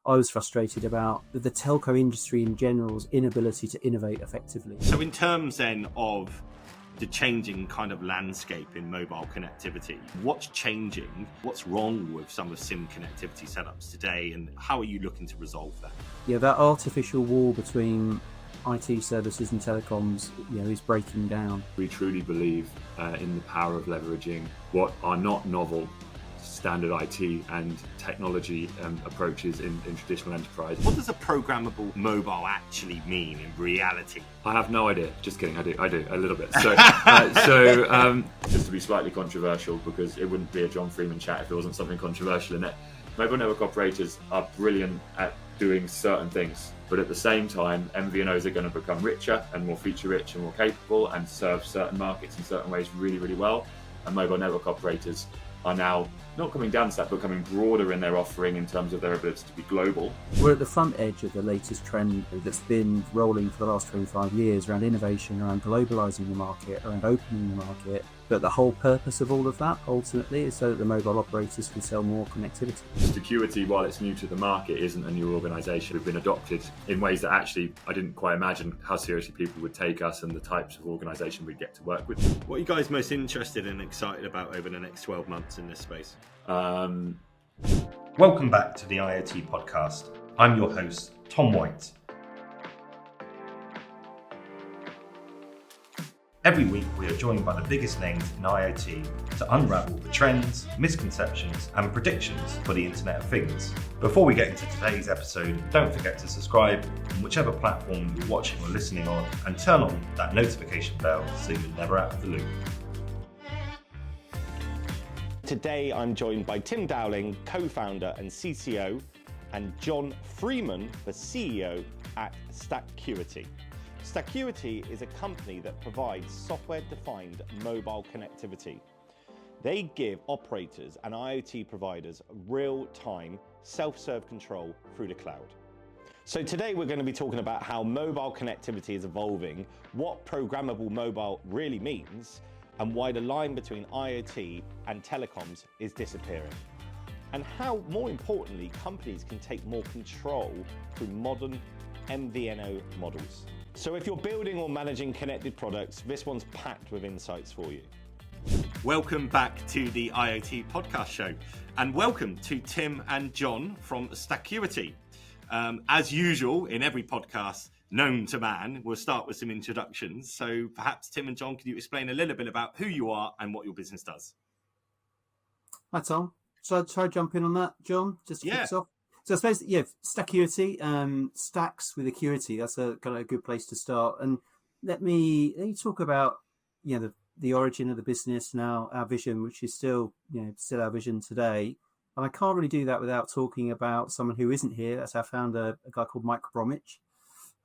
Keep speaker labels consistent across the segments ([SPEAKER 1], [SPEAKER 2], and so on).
[SPEAKER 1] I was frustrated about the telco industry in general's inability to innovate effectively.
[SPEAKER 2] So in terms then of the changing kind of landscape in mobile connectivity, what's changing? What's wrong with some of SIM connectivity setups today, and how are you looking to resolve that?
[SPEAKER 1] Yeah, that artificial wall between IT services and telecoms, is breaking down.
[SPEAKER 3] We truly believe in the power of leveraging what are not novel standard IT and technology approaches in traditional enterprise.
[SPEAKER 2] What does a programmable mobile actually mean in reality?
[SPEAKER 3] I have no idea. Just kidding. I do a little bit. So, just to be slightly controversial, because it wouldn't be a John Freeman chat if there wasn't something controversial in it. Mobile network operators are brilliant at doing certain things, but at the same time, MVNOs are going to become richer and more feature-rich and more capable and serve certain markets in certain ways really, really well. And mobile network operators are now not coming down to that, but becoming broader in their offering in terms of their ability to be global.
[SPEAKER 1] We're at the front edge of the latest trend that's been rolling for the last 25 years around innovation, around globalising the market, around opening the market. But the whole purpose of all of that, ultimately, is so that the mobile operators can sell more connectivity.
[SPEAKER 3] Stacuity, while it's new to the market, isn't a new organisation. We've been adopted in ways that actually I didn't quite imagine how seriously people would take us and the types of organisation we'd get to work with.
[SPEAKER 2] What are you guys most interested and excited about over the next 12 months in this space?
[SPEAKER 4] Welcome back to the IoT Podcast. I'm your host, Tom White. Every week, we are joined by the biggest names in IoT to unravel the trends, misconceptions, and predictions for the Internet of Things. Before we get into today's episode, don't forget to subscribe on whichever platform you're watching or listening on, and turn on that notification bell so you're never out of the loop.
[SPEAKER 2] Today, I'm joined by Tim Dowling, co-founder and CCO, and John Freeman, the CEO at Stacuity. Stacuity is a company that provides software-defined mobile connectivity. They give operators and IoT providers real-time self-serve control through the cloud. So today we're going to be talking about how mobile connectivity is evolving, what programmable mobile really means, and why the line between IoT and telecoms is disappearing. And how, more importantly, companies can take more control through modern MVNO models. So if you're building or managing connected products, this one's packed with insights for you. Welcome back to the IoT Podcast show, and welcome to Tim and John from Stacuity. As usual, in every podcast known to man, we'll start with some introductions. So perhaps Tim and John, can you explain a little bit about who you are and what your business does?
[SPEAKER 1] Hi, Tom. Shall I try to jump in on that, John? Just to kick us off. So I suppose, Stacuity, stacks with Acuity. That's a kind of a good place to start. And let me talk about, the origin of the business now, our vision, which is still our vision today. And I can't really do that without talking about someone who isn't here. That's our founder, a guy called Mike Bromwich.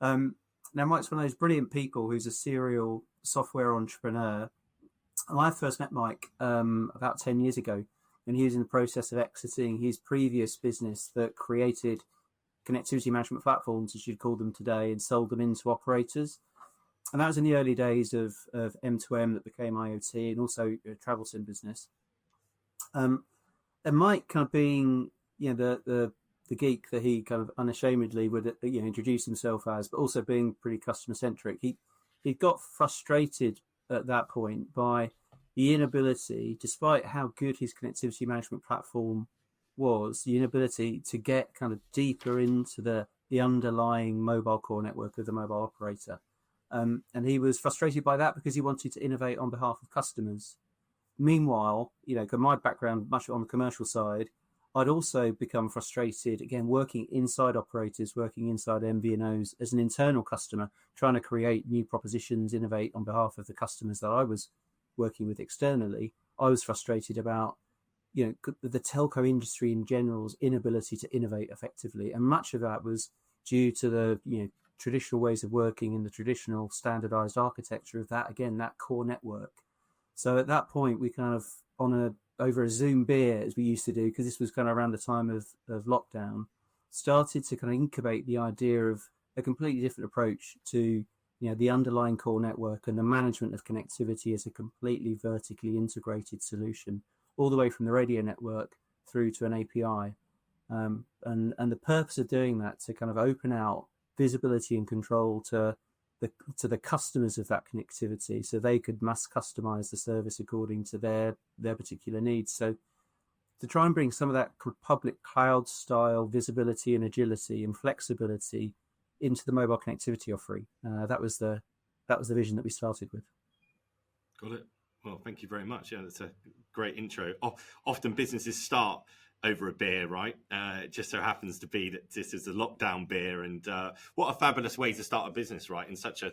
[SPEAKER 1] Now, Mike's one of those brilliant people who's a serial software entrepreneur. And I first met Mike about 10 years ago. And he was in the process of exiting his previous business that created connectivity management platforms, as you'd call them today, and sold them into operators. And that was in the early days of M2M that became IoT, and also a travel sim business. And Mike, kind of being the geek that he kind of unashamedly would introduce himself as, but also being pretty customer centric, he got frustrated at that point by the inability, despite how good his connectivity management platform was, the inability to get kind of deeper into the underlying mobile core network of the mobile operator. And he was frustrated by that because he wanted to innovate on behalf of customers. Meanwhile, because my background much on the commercial side, I'd also become frustrated, again, working inside operators, working inside MVNOs as an internal customer, trying to create new propositions, innovate on behalf of the customers that I was working with externally. I was frustrated about, the telco industry in general's inability to innovate effectively. And much of that was due to the, traditional ways of working in the traditional standardized architecture of that core network. So at that point, we kind of, over a Zoom beer, as we used to do, because this was kind of around the time of lockdown, started to kind of incubate the idea of a completely different approach to the underlying core network and the management of connectivity as a completely vertically integrated solution, all the way from the radio network through to an API. And the purpose of doing that to kind of open out visibility and control to the customers of that connectivity, so they could mass customize the service according to their particular needs. So to try and bring some of that public cloud style visibility and agility and flexibility into the mobile connectivity offering, that was the vision that we started with.
[SPEAKER 2] Got it. Well, thank you very much. Yeah, that's a great intro. Often businesses start over a beer, right? It just so happens to be that this is a lockdown beer, and what a fabulous way to start a business, right? In such a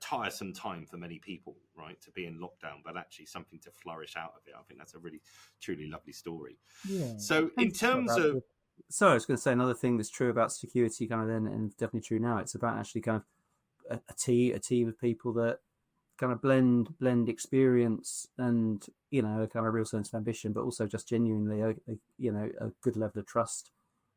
[SPEAKER 2] tiresome time for many people, right? To be in lockdown, but actually something to flourish out of it. I think that's a really, truly lovely story.
[SPEAKER 1] Yeah.
[SPEAKER 2] So in terms of...
[SPEAKER 1] Sorry, I was going to say another thing that's true about Stacuity kind of then, and definitely true now. It's about actually kind of a team of people that kind of blend experience and, a kind of real sense of ambition, but also just genuinely a good level of trust,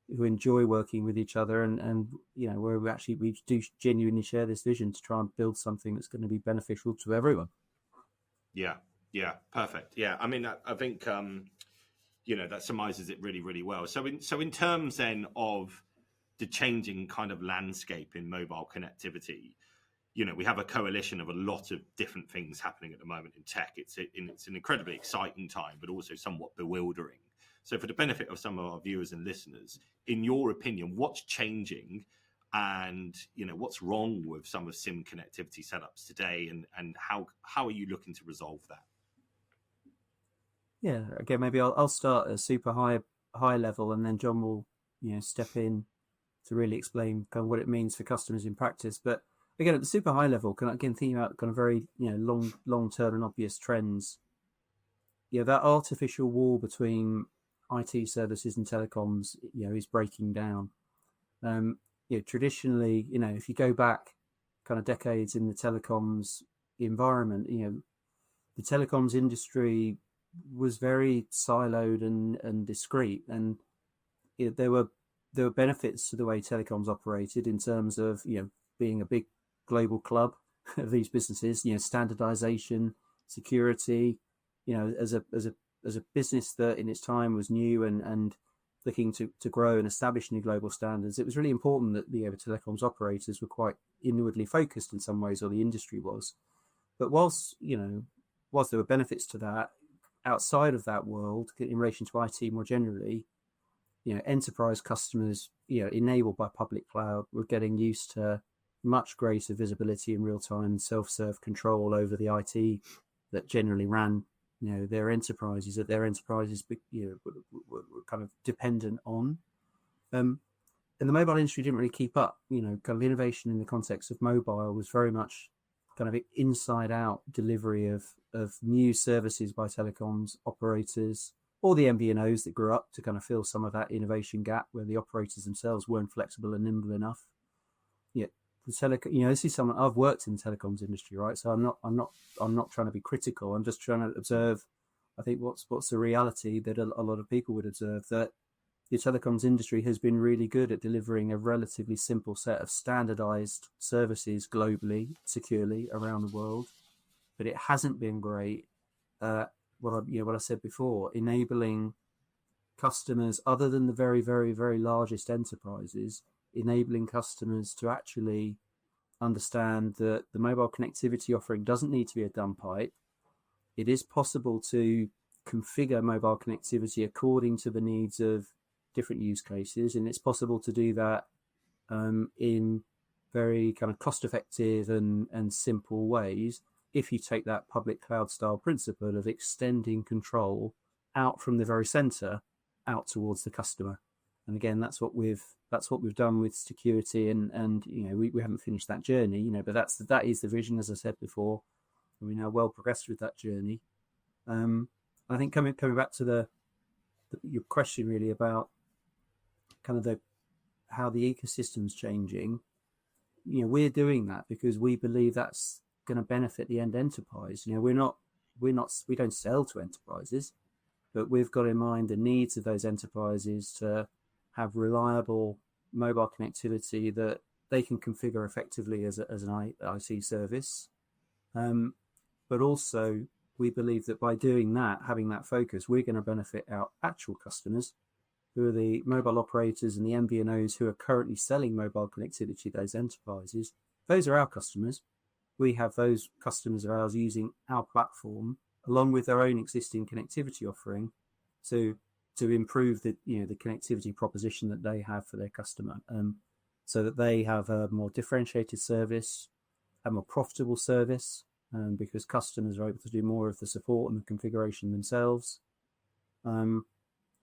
[SPEAKER 1] who enjoy working with each other, and where we do genuinely share this vision to try and build something that's going to be beneficial to everyone.
[SPEAKER 2] Yeah, perfect. Yeah, I mean, I think that summarizes it really, really well. So in terms then of the changing kind of landscape in mobile connectivity, we have a coalition of a lot of different things happening at the moment in tech. It's an incredibly exciting time, but also somewhat bewildering. So for the benefit of some of our viewers and listeners, in your opinion, what's changing, and what's wrong with some of SIM connectivity setups today, and how are you looking to resolve that?
[SPEAKER 1] Yeah, again, maybe I'll start at a super high level, and then John will step in to really explain kind of what it means for customers in practice. But again, at the super high level, thinking about kind of very long term and obvious trends. That artificial wall between IT services and telecoms, is breaking down. Traditionally, if you go back kind of decades in the telecoms environment, the telecoms industry was very siloed and discrete, and there were benefits to the way telecoms operated in terms of being a big global club of these businesses, standardization, security, as a business that in its time was new and looking to grow and establish new global standards. It was really important that the telecoms operators were quite inwardly focused in some ways, or the industry was. But whilst there were benefits to that, outside of that world, in relation to IT more generally, enterprise customers, enabled by public cloud, were getting used to much greater visibility in real time, self-serve control over the IT that generally ran, their enterprises, were kind of dependent on. And the mobile industry didn't really keep up. Kind of innovation in the context of mobile was very much kind of inside out delivery of new services by telecoms operators, or the MVNOs that grew up to kind of fill some of that innovation gap where the operators themselves weren't flexible and nimble enough. This is someone I've worked in the telecoms industry, right? So I'm not trying to be critical. I'm just trying to observe, I think, what's the reality that a lot of people would observe, that the telecoms industry has been really good at delivering a relatively simple set of standardized services globally, securely around the world, but it hasn't been great. What I said before, enabling customers other than the very, very, very largest enterprises, enabling customers to actually understand that the mobile connectivity offering doesn't need to be a dumb pipe. It is possible to configure mobile connectivity according to the needs of different use cases, and it's possible to do that in very kind of cost-effective and simple ways if you take that public cloud style principle of extending control out from the very center out towards the customer. And again, that's what we've done with Stacuity, and we haven't finished that journey, but that is the vision, as I said before. We're now well progressed with that journey. I think coming back to your question really about kind of how the ecosystem's changing, we're doing that because we believe that's going to benefit the end enterprise. We don't sell to enterprises, but we've got in mind the needs of those enterprises to have reliable mobile connectivity that they can configure effectively as an IT service. But also, we believe that by doing that, having that focus, we're going to benefit our actual customers who are the mobile operators and the MVNOs who are currently selling mobile connectivity to those enterprises. Those are our customers. We have those customers of ours using our platform along with their own existing connectivity offering to improve the connectivity proposition that they have for their customer, so that they have a more differentiated service, a more profitable service, because customers are able to do more of the support and the configuration themselves. And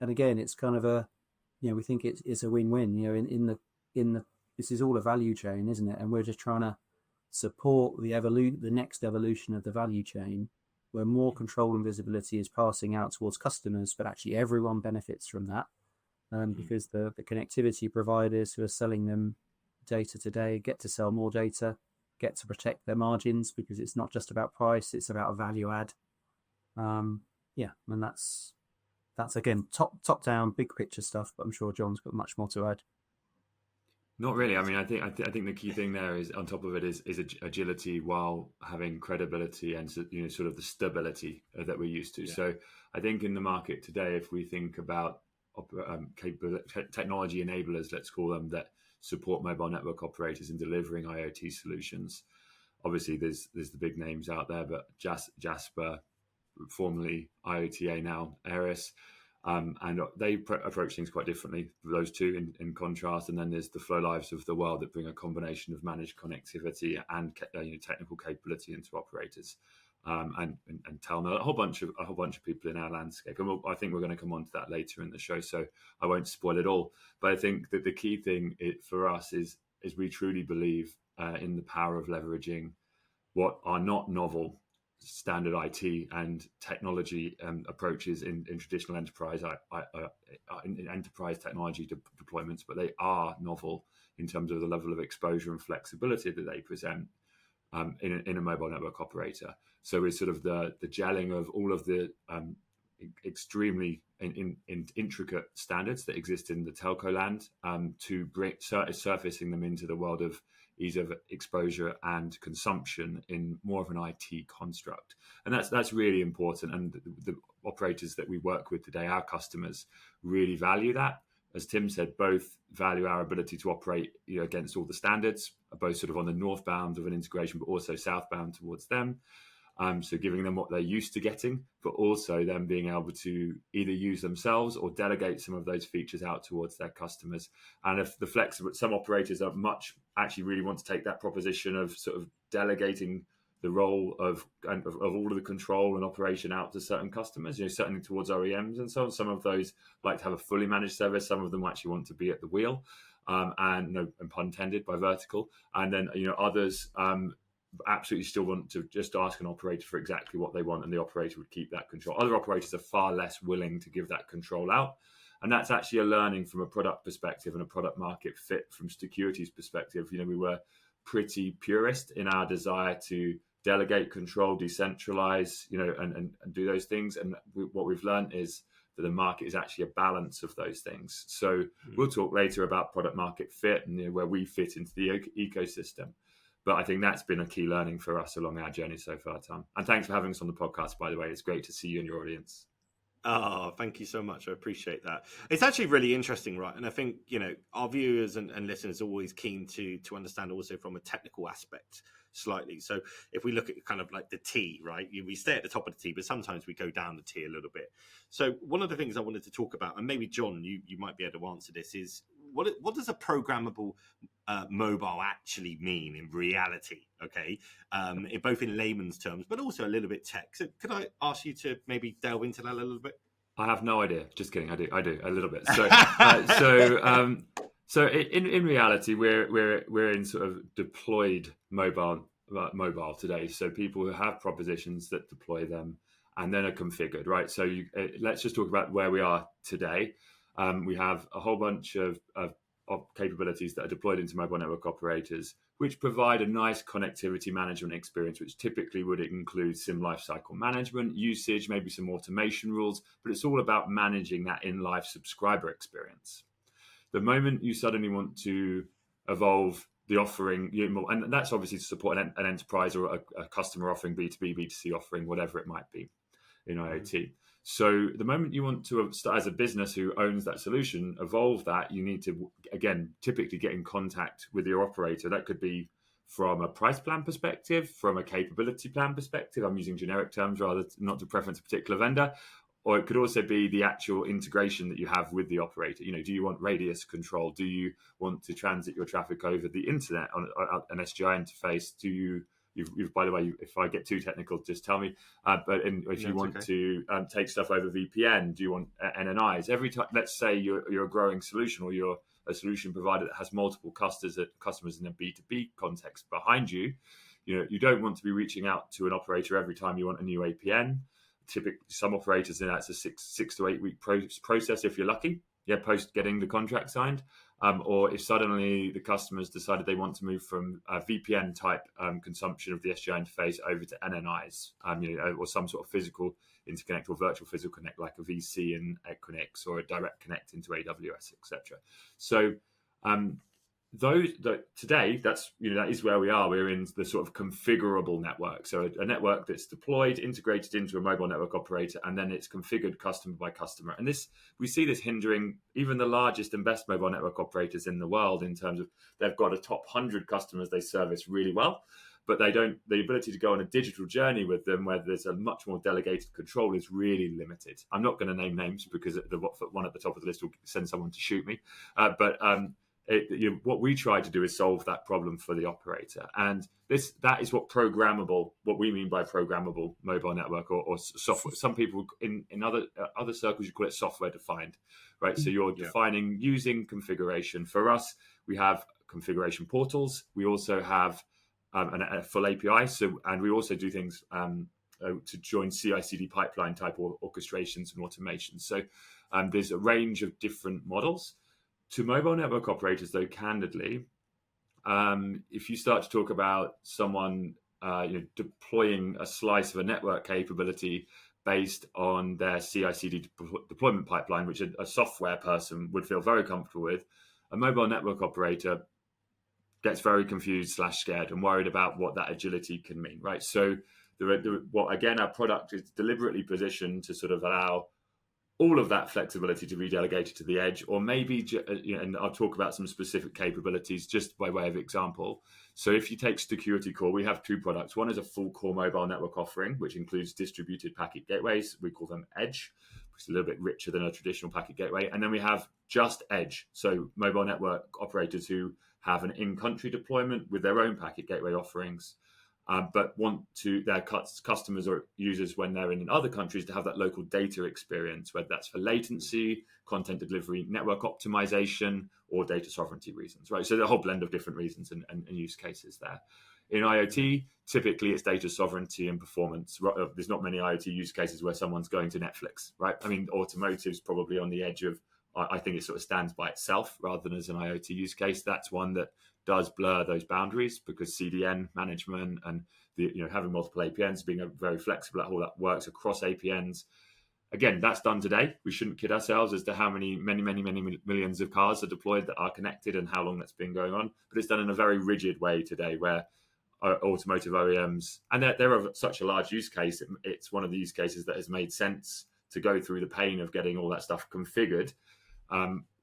[SPEAKER 1] again, it's kind of we think it's a win-win. In the this is all a value chain, isn't it? And we're just trying to support the next evolution of the value chain, where more control and visibility is passing out towards customers, but actually everyone benefits from that, because the connectivity providers who are selling them data today get to sell more data, get to protect their margins, because it's not just about price, it's about value add. And that's again top down, big picture stuff, but I'm sure John's got much more to add.
[SPEAKER 3] Not really. I mean, I think the key thing there is, on top of it, is agility while having credibility and sort of the stability that we're used to. Yeah. So I think in the market today, if we think about technology enablers, let's call them, that support mobile network operators in delivering IoT solutions, obviously there's the big names out there, but Jasper, formerly IoTA, now Aris. And they approach things quite differently, those two in contrast. And then there's the Flow Lives of the world that bring a combination of managed connectivity and technical capability into operators, and Telnet, a whole bunch of people in our landscape. And I think we're going to come on to that later in the show, so I won't spoil it all. But I think that the key thing for us is we truly believe in the power of leveraging what are not novel standard IT and technology approaches in traditional enterprise enterprise technology deployments, but they are novel in terms of the level of exposure and flexibility that they present in a mobile network operator. So it's sort of the gelling of all of the extremely intricate standards that exist in the telco land, to bring surfacing them into the world of ease of exposure and consumption in more of an IT construct. And that's really important. And the operators that we work with today, our customers, really value that. As Tim said, both value our ability to operate against all the standards, both sort of on the northbound of an integration, but also southbound towards them. So giving them what they're used to getting, but also them being able to either use themselves or delegate some of those features out towards their customers. And if the flexible, some operators are actually really want to take that proposition of sort of delegating the role of all of the control and operation out to certain customers, certainly towards OEMs and so on. Some of those like to have a fully managed service. Some of them actually want to be at the wheel, and pun intended by vertical. And then others absolutely still want to just ask an operator for exactly what they want, and the operator would keep that control. Other operators are far less willing to give that control out, and that's actually a learning from a product perspective and a product market fit from Stacuity's perspective. We were pretty purist in our desire to delegate control, decentralize, and do those things. And what we've learned is that the market is actually a balance of those things. So we'll talk later about product market fit and where we fit into the ecosystem. But I think that's been a key learning for us along our journey so far, Tom. And thanks for having us on the podcast, by the way. It's great to see you and your audience.
[SPEAKER 2] Oh, thank you so much. I appreciate that. It's actually really interesting, right? And I think, our viewers and listeners are always keen to understand also from a technical aspect slightly. So if we look at kind of like the T, right? We stay at the top of the T, but sometimes we go down the T a little bit. So one of the things I wanted to talk about, and maybe John, you might be able to answer this, is what does a programmable mobile actually mean in reality? Okay, both in layman's terms, but also a little bit tech. So could I ask you to maybe delve into that a little bit?
[SPEAKER 3] I have no idea. Just kidding. I do a little bit. So in reality, we're in sort of deployed mobile today. So people who have propositions that deploy them and then are configured, right? So let's just talk about where we are today. We have a whole bunch of capabilities that are deployed into mobile network operators, which provide a nice connectivity management experience, which typically would include SIM lifecycle management, usage, maybe some automation rules, but it's all about managing that in-life subscriber experience. The moment you suddenly want to evolve the offering, and that's obviously to support an enterprise or a customer offering, B2B, B2C offering, whatever it might be in IoT. So the moment you want to start as a business who owns that solution, evolve that, you need to, again, typically get in contact with your operator. That could be from a price plan perspective, from a capability plan perspective. I'm using generic terms rather not to preference a particular vendor. Or it could also be the actual integration that you have with the operator. Do you want radius control? Do you want to transit your traffic over the internet on an SGI interface? Do you by the way, if I get too technical, just tell me. If you want to take stuff over VPN, do you want NNIs? Every time, let's say you're a growing solution, or you're a solution provider that has multiple customers in a B2B context behind you. You don't want to be reaching out to an operator every time you want a new APN. Typically, some operators, that's a 6 to 8 week process if you're lucky. Post getting the contract signed. Or if suddenly the customers decided they want to move from VPN type consumption of the SGI interface over to NNIs, or some sort of physical interconnect or virtual physical connect like a VC in Equinix, or a direct connect into AWS, etc. So today, that is where we are. We're in the sort of configurable network. So a network that's deployed, integrated into a mobile network operator, and then it's configured customer by customer. And we see this hindering even the largest and best mobile network operators in the world, in terms of they've got a top 100 customers they service really well, but the ability to go on a digital journey with them where there's a much more delegated control is really limited. I'm not going to name names because the one at the top of the list will send someone to shoot me. What we try to do is solve that problem for the operator, and that is what we mean by programmable mobile network or software. Some people in other circles, you call it software defined, right? So you're defining using configuration. For us, we have configuration portals. We also have a full API. And we also do things to join CI/CD pipeline type orchestrations and automations. So there's a range of different models. To mobile network operators, though, candidly, if you start to talk about someone deploying a slice of a network capability based on their CI/CD deployment pipeline, which a software person would feel very comfortable with, a mobile network operator gets very confused / scared and worried about what that agility can mean, right? So, our product is deliberately positioned to sort of allow all of that flexibility to be delegated to the edge, or maybe, and I'll talk about some specific capabilities just by way of example. So if you take Stacuity Core, we have two products. One is a full core mobile network offering, which includes distributed packet gateways. We call them Edge, which is a little bit richer than a traditional packet gateway. And then we have just Edge, so mobile network operators who have an in-country deployment with their own packet gateway offerings, but want their customers or users when they're in other countries to have that local data experience, whether that's for latency, content delivery, network optimization, or data sovereignty reasons, right? So the whole blend of different reasons and use cases there. In IoT, typically it's data sovereignty and performance. There's not many IoT use cases where someone's going to Netflix, right? I mean, automotive's probably on the edge of, I think it sort of stands by itself rather than as an IoT use case. That's one that does blur those boundaries, because CDN management and having multiple APNs, being very flexible at how that works across APNs. Again, that's done today. We shouldn't kid ourselves as to how many millions of cars are deployed that are connected and how long that's been going on. But it's done in a very rigid way today, where automotive OEMs, and they're of such a large use case, it's one of the use cases that has made sense to go through the pain of getting all that stuff configured.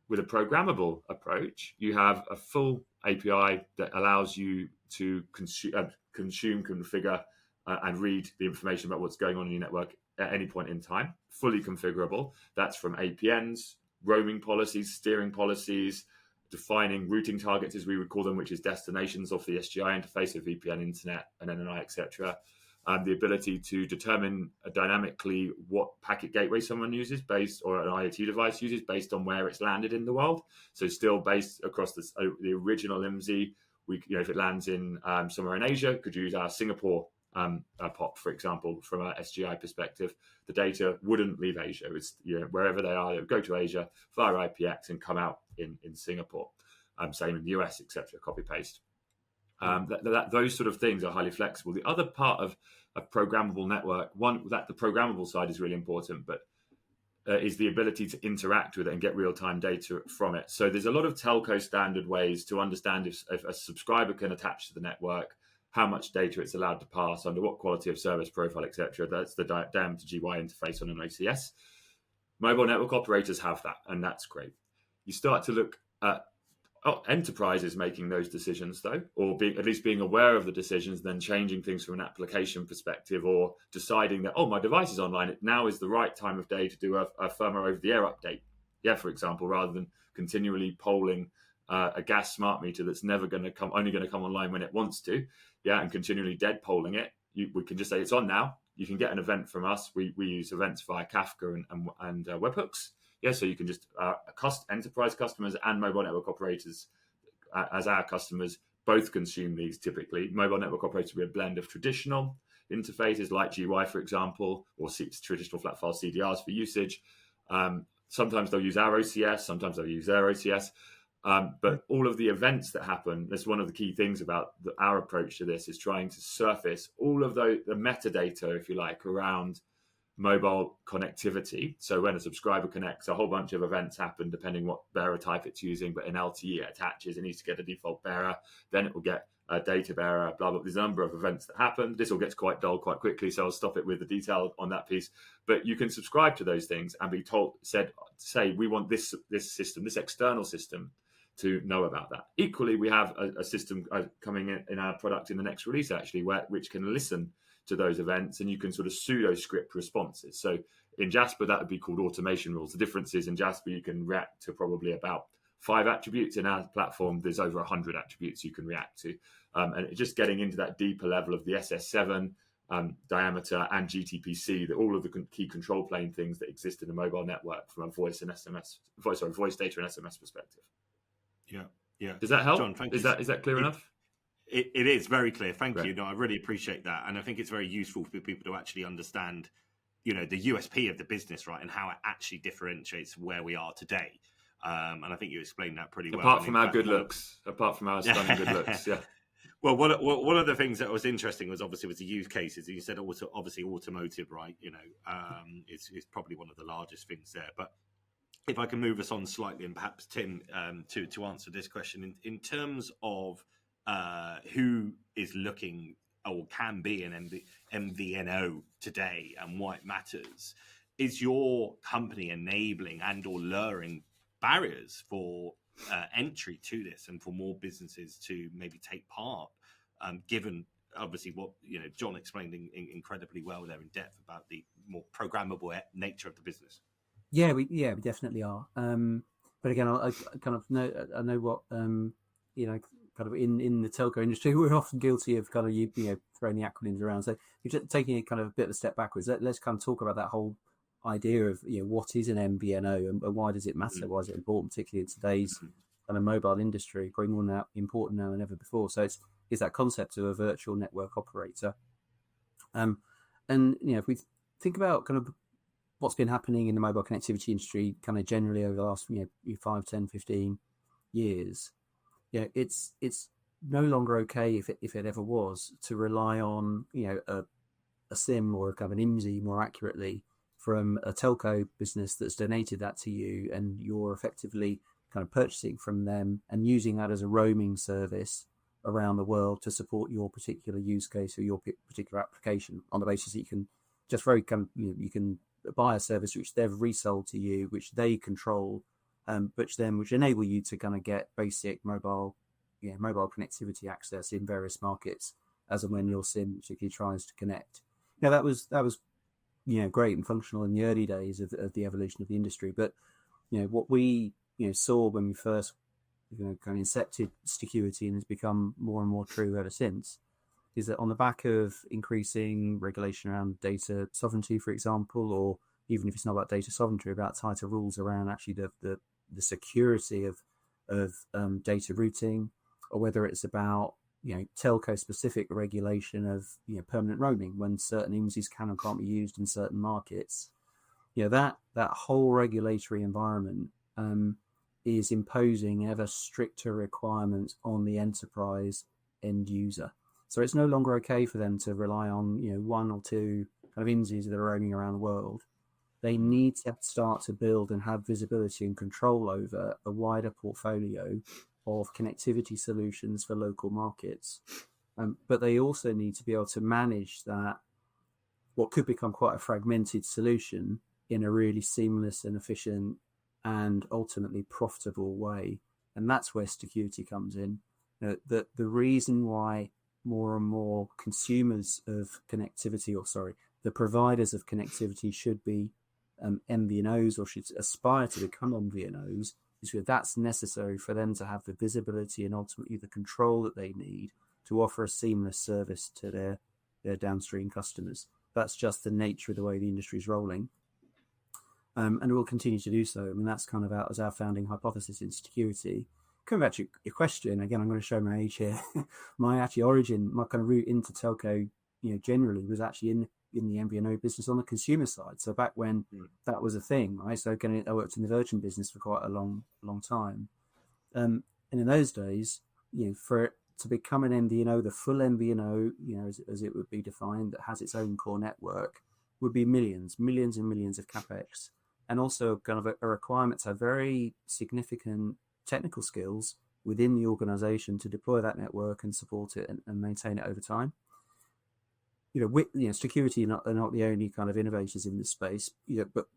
[SPEAKER 3] With a programmable approach, you have a full API that allows you to consume, configure, and read the information about what's going on in your network at any point in time, fully configurable. That's from APNs, roaming policies, steering policies, defining routing targets, as we would call them, which is destinations off the SGI interface of VPN, internet, and NNI, etc. The ability to determine dynamically what packet gateway someone uses or an IoT device uses based on where it's landed in the world. So still based across the original IMSI, if it lands in somewhere in Asia, could use our Singapore POP, for example, from an SGI perspective. The data wouldn't leave Asia. It's wherever they are, they would go to Asia via IPX and come out in Singapore. Same in the US, etc. Copy paste. Those sort of things are highly flexible. The other part of a programmable network, the programmable side is really important, but is the ability to interact with it and get real-time data from it. So there's a lot of telco standard ways to understand if a subscriber can attach to the network, how much data it's allowed to pass, under what quality of service profile, etc. That's the diameter GY interface on an OCS. Mobile network operators have that, and that's great. You start to look at enterprises making those decisions, though, or at least being aware of the decisions, then changing things from an application perspective, or deciding that, my device is online, now is the right time of day to do a firmware over-the-air update. Yeah, for example, rather than continually polling a gas smart meter that's only going to come online when it wants to, and continually dead polling it. We can just say it's on now. You can get an event from us. We use events via Kafka and webhooks. Yeah, so you can just enterprise customers and mobile network operators as our customers both consume these typically. Mobile network operators will be a blend of traditional interfaces like GY, for example, or traditional flat file CDRs for usage. Sometimes they'll use our OCS, sometimes they'll use their OCS. But all of the events that happen, that's one of the key things about our approach to this, is trying to surface all of the metadata, if you like, around mobile connectivity. So when a subscriber connects, a whole bunch of events happen depending what bearer type it's using, but in LTE it attaches, it needs to get a default bearer, then it will get a data bearer, blah, blah. There's a number of events that happen. This all gets quite dull quite quickly, so I'll stop it with the detail on that piece. But you can subscribe to those things and be say, we want this system, this external system, to know about that. Equally, we have a system coming in our product in the next release, actually, which can listen to those events, and you can sort of pseudo script responses. So in Jasper, that would be called automation rules. The difference is in Jasper, you can react to probably about 5 attributes. In our platform, there's over 100 attributes you can react to. And just getting into that deeper level of the SS7 diameter and GTPC, all of the key control plane things that exist in a mobile network from a voice data and SMS perspective.
[SPEAKER 2] Yeah.
[SPEAKER 3] Does that help?
[SPEAKER 2] John, thank you.
[SPEAKER 3] Is that clear enough?
[SPEAKER 2] It is very clear. Thank
[SPEAKER 3] Great.
[SPEAKER 2] you. No, I really appreciate that. And I think it's very useful for people to actually understand, the USP of the business, right? And how it actually differentiates where we are today. And I think you explained that pretty well.
[SPEAKER 3] Apart from our stunning good looks. Yeah.
[SPEAKER 2] Well, one of the things that was interesting was the use cases. You said also, obviously automotive, right? It's probably one of the largest things there. But if I can move us on slightly, and perhaps Tim, to answer this question in terms of who is looking or can be an MVNO today and why it matters, is your company enabling and or lowering barriers for entry to this and for more businesses to maybe take part, given obviously what John explained incredibly well there in depth about the more programmable nature of the business?
[SPEAKER 1] Yeah, we definitely are. But again, I kind of know what kind of in the telco industry, we're often guilty of kind of throwing the acronyms around. So you're just taking a kind of a bit of a step backwards. Let's kind of talk about that whole idea of what is an MVNO and why does it matter? Why is it important, particularly in today's kind of mobile industry, probably more now important now than ever before. So it's that concept of a virtual network operator. And if we think about kind of what's been happening in the mobile connectivity industry kind of generally over the last 5, 10, 15 years, it's no longer okay, if it ever was, to rely on a SIM or kind of an IMSI more accurately from a telco business that's donated that to you, and you're effectively kind of purchasing from them and using that as a roaming service around the world to support your particular use case or your particular application, on the basis that you can just you can buy a service which they've resold to you, which they control, which enable you to kind of get basic mobile connectivity access in various markets as and when your SIM particularly tries to connect. Now that was great and functional in the early days of the evolution of the industry, but what we saw when we first kind of incepted Stacuity, and has become more and more true ever since, is that on the back of increasing regulation around data sovereignty, for example, or even if it's not about data sovereignty, about tighter rules around actually the security of data routing, or whether it's about telco specific regulation of permanent roaming when certain IMSIs can and can't be used in certain markets. That whole regulatory environment is imposing ever stricter requirements on the enterprise end user. So it's no longer okay for them to rely on one or two kind of IMSIs that are roaming around the world. They need to start to build and have visibility and control over a wider portfolio of connectivity solutions for local markets. But they also need to be able to manage that, what could become quite a fragmented solution, in a really seamless and efficient and ultimately profitable way. And that's where Stacuity comes in. The reason why more and more consumers of connectivity, the providers of connectivity should be MVNOs, or should aspire to become MVNOs, is because that's necessary for them to have the visibility and ultimately the control that they need to offer a seamless service to their downstream customers. That's just the nature of the way the industry is rolling. And it will continue to do so. I mean, that's kind of out as our founding hypothesis in Stacuity. Coming back to your question, again, I'm going to show my age here. My origin, my kind of route into telco, generally was actually in the MVNO business on the consumer side. So back when that was a thing, right? So again, I worked in the Virgin business for quite a long time. And in those days, for it to become an MVNO, the full MVNO, as it would be defined, that has its own core network, would be millions and millions of capex, and also kind of a requirement to have very significant technical skills within the organization to deploy that network and support it and maintain it over time. Stacuity are not the only kind of innovators in this space, but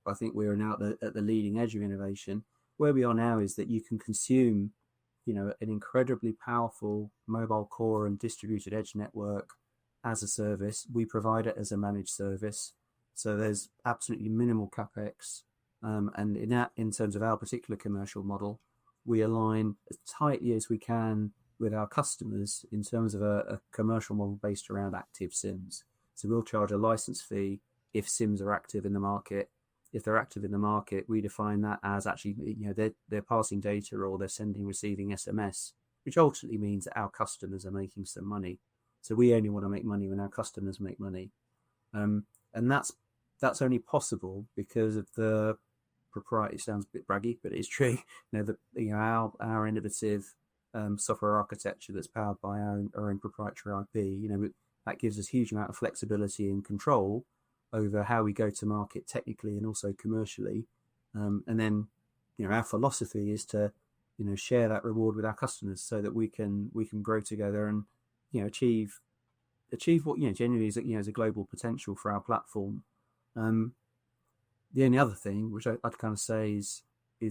[SPEAKER 1] I think we're now at the leading edge of innovation. Where we are now is that you can consume, an incredibly powerful mobile core and distributed edge network as a service. We provide it as a managed service. So there's absolutely minimal capex. And in terms of our particular commercial model, we align as tightly as we can with our customers in terms of a commercial model based around active SIMs. So we'll charge a license fee if SIMs are active in the market. If they're active in the market, we define that as actually, they're passing data or they're receiving SMS, which ultimately means that our customers are making some money. So we only want to make money when our customers make money. And that's only possible because of the proprietary, sounds a bit braggy, but it's true. Our innovative software architecture that's powered by our own proprietary IP. That gives us huge amount of flexibility and control over how we go to market technically and also commercially. And then, our philosophy is to, share that reward with our customers so that we can grow together and, achieve what, genuinely is a global potential for our platform. The only other thing, which I'd kind of say is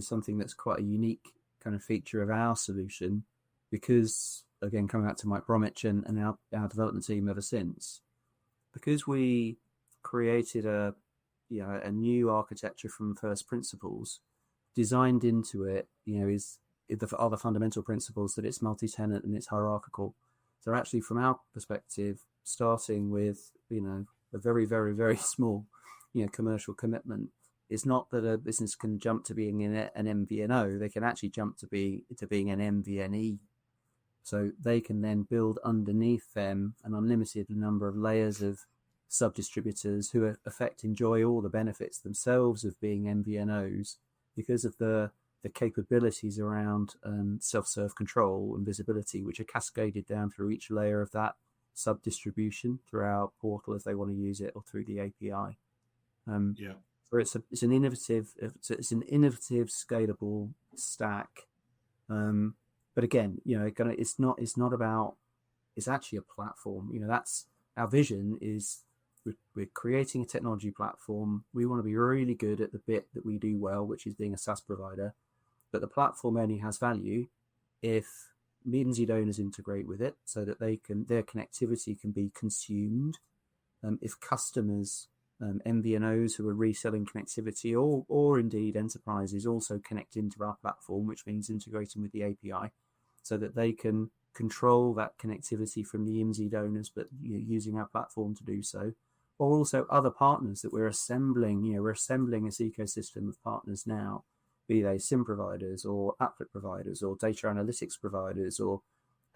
[SPEAKER 1] something that's quite a unique kind of feature of our solution, because again, coming back to Mike Bromwich and our development team ever since, because we created a new architecture from first principles, designed into it, are the fundamental principles that it's multi-tenant and it's hierarchical. So actually, from our perspective, starting with a very, very, very small commercial commitment, it's not that a business can jump to being an MVNO. They can actually jump to being an MVNE. So they can then build underneath them an unlimited number of layers of sub-distributors who enjoy all the benefits themselves of being MVNOs because of the capabilities around self-serve control and visibility, which are cascaded down through each layer of that sub-distribution through our portal if they want to use it, or through the API. So it's an innovative, scalable stack. But again, it's not about. It's actually a platform. That's our vision. Is we're creating a technology platform. We want to be really good at the bit that we do well, which is being a SaaS provider. But the platform only has value if MVNO owners integrate with it, so that their connectivity can be consumed. If customers, MVNOs who are reselling connectivity, or indeed enterprises, also connect into our platform, which means integrating with the API, so that they can control that connectivity from the MZ owners, but using our platform to do so, or also other partners that we're assembling. We're assembling this ecosystem of partners now, be they SIM providers or applet providers or data analytics providers or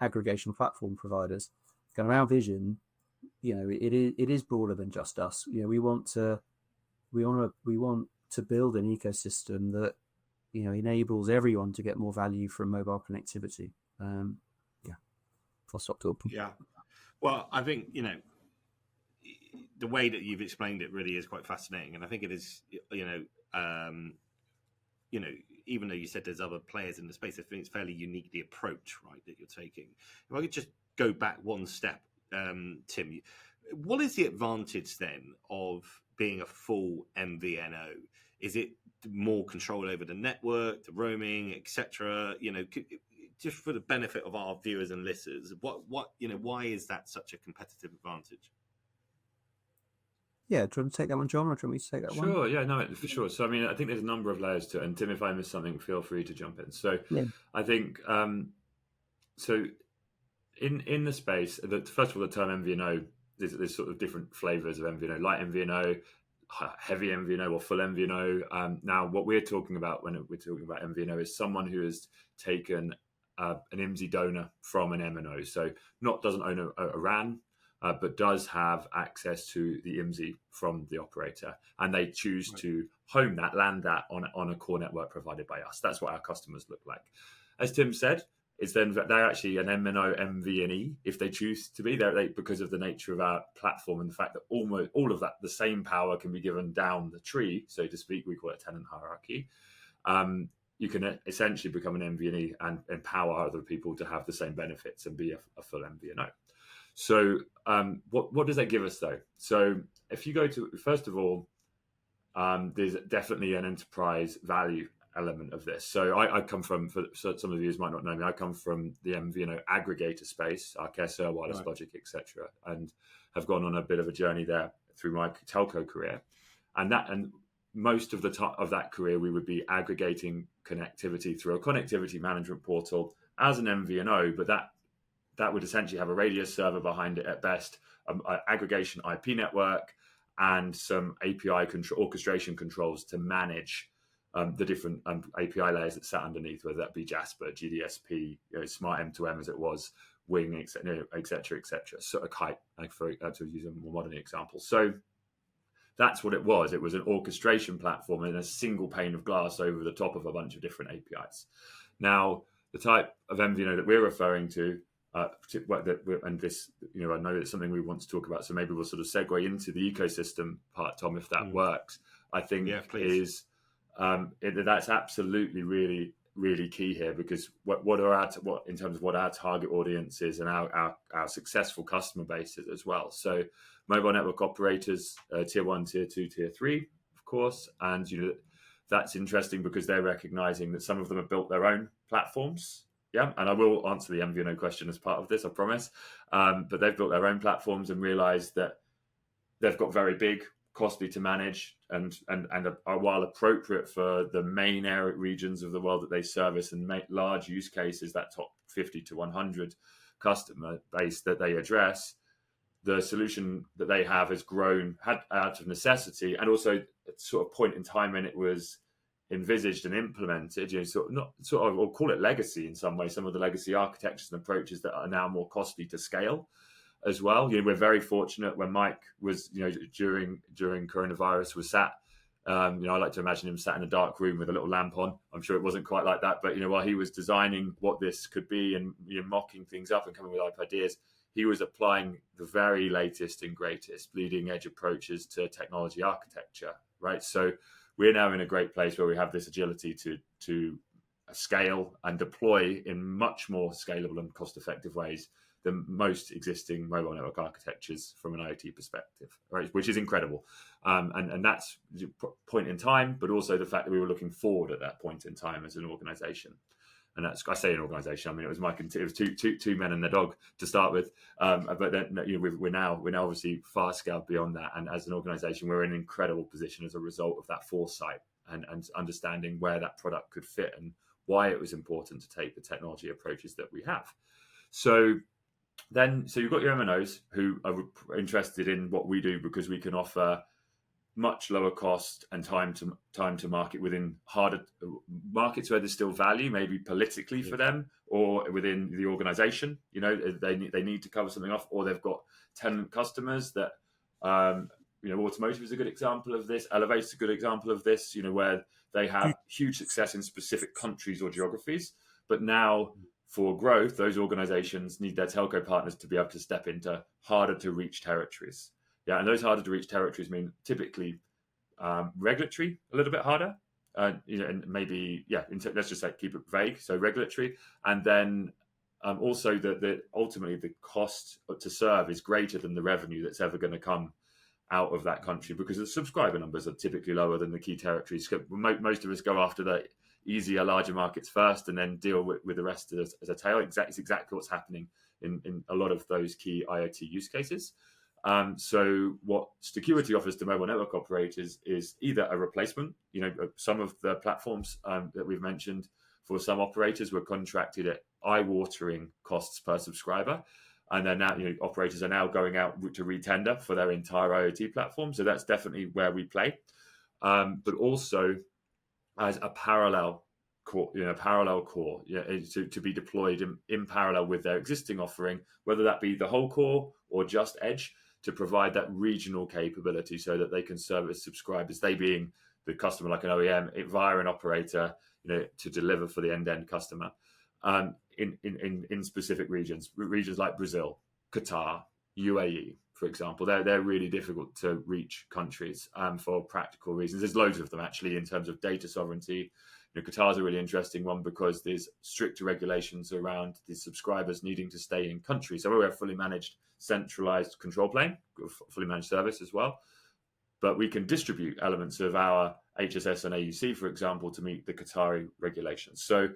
[SPEAKER 1] aggregation platform providers. Kind of our vision, it is broader than just us. We want to build an ecosystem that enables everyone to get more value from mobile connectivity. I'll stop talking.
[SPEAKER 5] Yeah. Well, I think the way that you've explained it really is quite fascinating, and I think it is even though you said there's other players in the space, I think it's fairly unique, the approach, right, that you're taking. If I could just go back one step, Tim, what is the advantage then of being a full MVNO? Is it more control over the network, the roaming, etc.? Just for the benefit of our viewers and listeners, why is that such a competitive advantage?
[SPEAKER 1] Yeah, do you want to take that one, John, or do you want me to take that one?
[SPEAKER 3] Sure, yeah, no, for sure. So, I mean, I think there's a number of layers to it. And Tim, if I miss something, feel free to jump in. So,
[SPEAKER 1] yeah.
[SPEAKER 3] I think, so in the space, first of all, the term MVNO, there's sort of different flavors of MVNO, light MVNO, heavy MVNO, or full MVNO. Now, what we're talking about when we're talking about MVNO is someone who has taken an IMSI donor from an MNO. So, doesn't own a RAN, but does have access to the IMSI from the operator, and they choose to home that, land that on a core network provided by us. That's what our customers look like. As Tim said, it's then they're actually an MNO MVNE if they choose to be. They because of the nature of our platform and the fact that almost all of that, the same power can be given down the tree, so to speak. We call it tenant hierarchy. You can essentially become an MVNE and empower other people to have the same benefits and be a full MVNO. So what does that give us, though? So if you go to, first of all, there's definitely an enterprise value element of this. So I come from, so some of you might not know me, I come from the MVNO aggregator space, Arcesa, Wireless Logic, etc., and have gone on a bit of a journey there through my telco career. And most of that career, we would be aggregating connectivity through a connectivity management portal as an MVNO, but that would essentially have a radius server behind it at best, an aggregation IP network, and some API orchestration controls to manage the different API layers that sat underneath, whether that be Jasper, GDSP, Smart M2M as it was, Wing, etc., etc. So a kite, to use a more modern example. So that's what it was. It was an orchestration platform and a single pane of glass over the top of a bunch of different APIs. Now, the type of MVNO that we're referring to, and this, I know it's something we want to talk about, so maybe we'll sort of segue into the ecosystem part, Tom, if that works. I think that's absolutely really, really key here, because what in terms of what our target audience is and our successful customer base is as well. So mobile network operators, tier 1, tier 2, tier 3, of course, and that's interesting because they're recognizing that some of them have built their own platforms. Yeah, and I will answer the MVNO question as part of this, I promise. But they've built their own platforms and realised that they've got very big, costly to manage, and are, while appropriate for the main area regions of the world that they service and make large use cases, that top 50 to 100 customer base that they address, the solution that they have has grown out of necessity, and also at sort of point in time when it was envisaged and implemented, or call it legacy in some way, some of the legacy architectures and approaches that are now more costly to scale as well. We're very fortunate when Mike was, during coronavirus was sat, I like to imagine him sat in a dark room with a little lamp on. I'm sure it wasn't quite like that, but while he was designing what this could be and mocking things up and coming with ideas, he was applying the very latest and greatest bleeding edge approaches to technology architecture, right? So we're now in a great place where we have this agility to scale and deploy in much more scalable and cost-effective ways than most existing mobile network architectures from an IoT perspective, right? Which is incredible. And that's point in time, but also the fact that we were looking forward at that point in time as an organization. And that's, I say an organization, I mean, it was Mike and it was two men and their dog to start with. But then, we're now obviously far scaled beyond that. And as an organization, we're in an incredible position as a result of that foresight and understanding where that product could fit and why it was important to take the technology approaches that we have. So you've got your MNOs who are interested in what we do because we can offer much lower cost and time to market within harder markets where there's still value, maybe politically for them or within the organization. They need to cover something off, or they've got tenant customers that, automotive is a good example of this. Elevator is a good example of this, where they have huge success in specific countries or geographies. But now for growth, those organizations need their telco partners to be able to step into harder to reach territories. Yeah, and those harder to reach territories mean typically regulatory, a little bit harder. and maybe let's just say keep it vague, so regulatory, and then also that ultimately the cost to serve is greater than the revenue that's ever going to come out of that country, because the subscriber numbers are typically lower than the key territories. Most of us go after the easier, larger markets first, and then deal with the rest as a tail. It's exactly what's happening in a lot of those key IoT use cases. So what Stacuity offers to mobile network operators is either a replacement. Some of the platforms that we've mentioned, for some operators were contracted at eye-watering costs per subscriber, and then now operators are now going out to retender for their entire IoT platform. So that's definitely where we play, but also as a parallel core, to be deployed in parallel with their existing offering, whether that be the whole core or just edge, to provide that regional capability so that they can service subscribers, they being the customer like an OEM, via an operator, to deliver for the end-to-end customer in specific regions like Brazil, Qatar, UAE, for example. They're really difficult to reach countries for practical reasons. There's loads of them actually in terms of data sovereignty. Qatar's a really interesting one because there's stricter regulations around the subscribers needing to stay in country. So we're a fully managed, centralized control plane, fully managed service as well. But we can distribute elements of our HSS and AUC, for example, to meet the Qatari regulations. So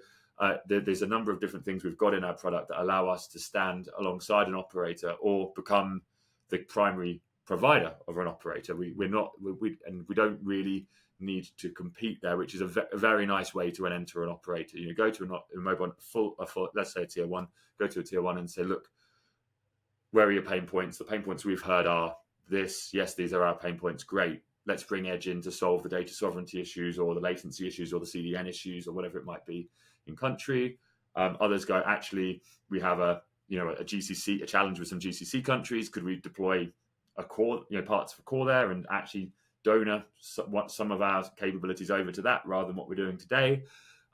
[SPEAKER 3] there's a number of different things we've got in our product that allow us to stand alongside an operator or become the primary provider of an operator. We don't really need to compete there, which is a very nice way to enter an operator. Go to a mobile full, let's say a tier one, go to a tier one and say, look, where are your pain points? The pain points we've heard are this. Yes, these are our pain points. Great. Let's bring Edge in to solve the data sovereignty issues or the latency issues or the CDN issues or whatever it might be in country. Others go, actually, we have a GCC, a challenge with some GCC countries. Could we deploy a core, parts of a core there and actually donor some of our capabilities over to that rather than what we're doing today?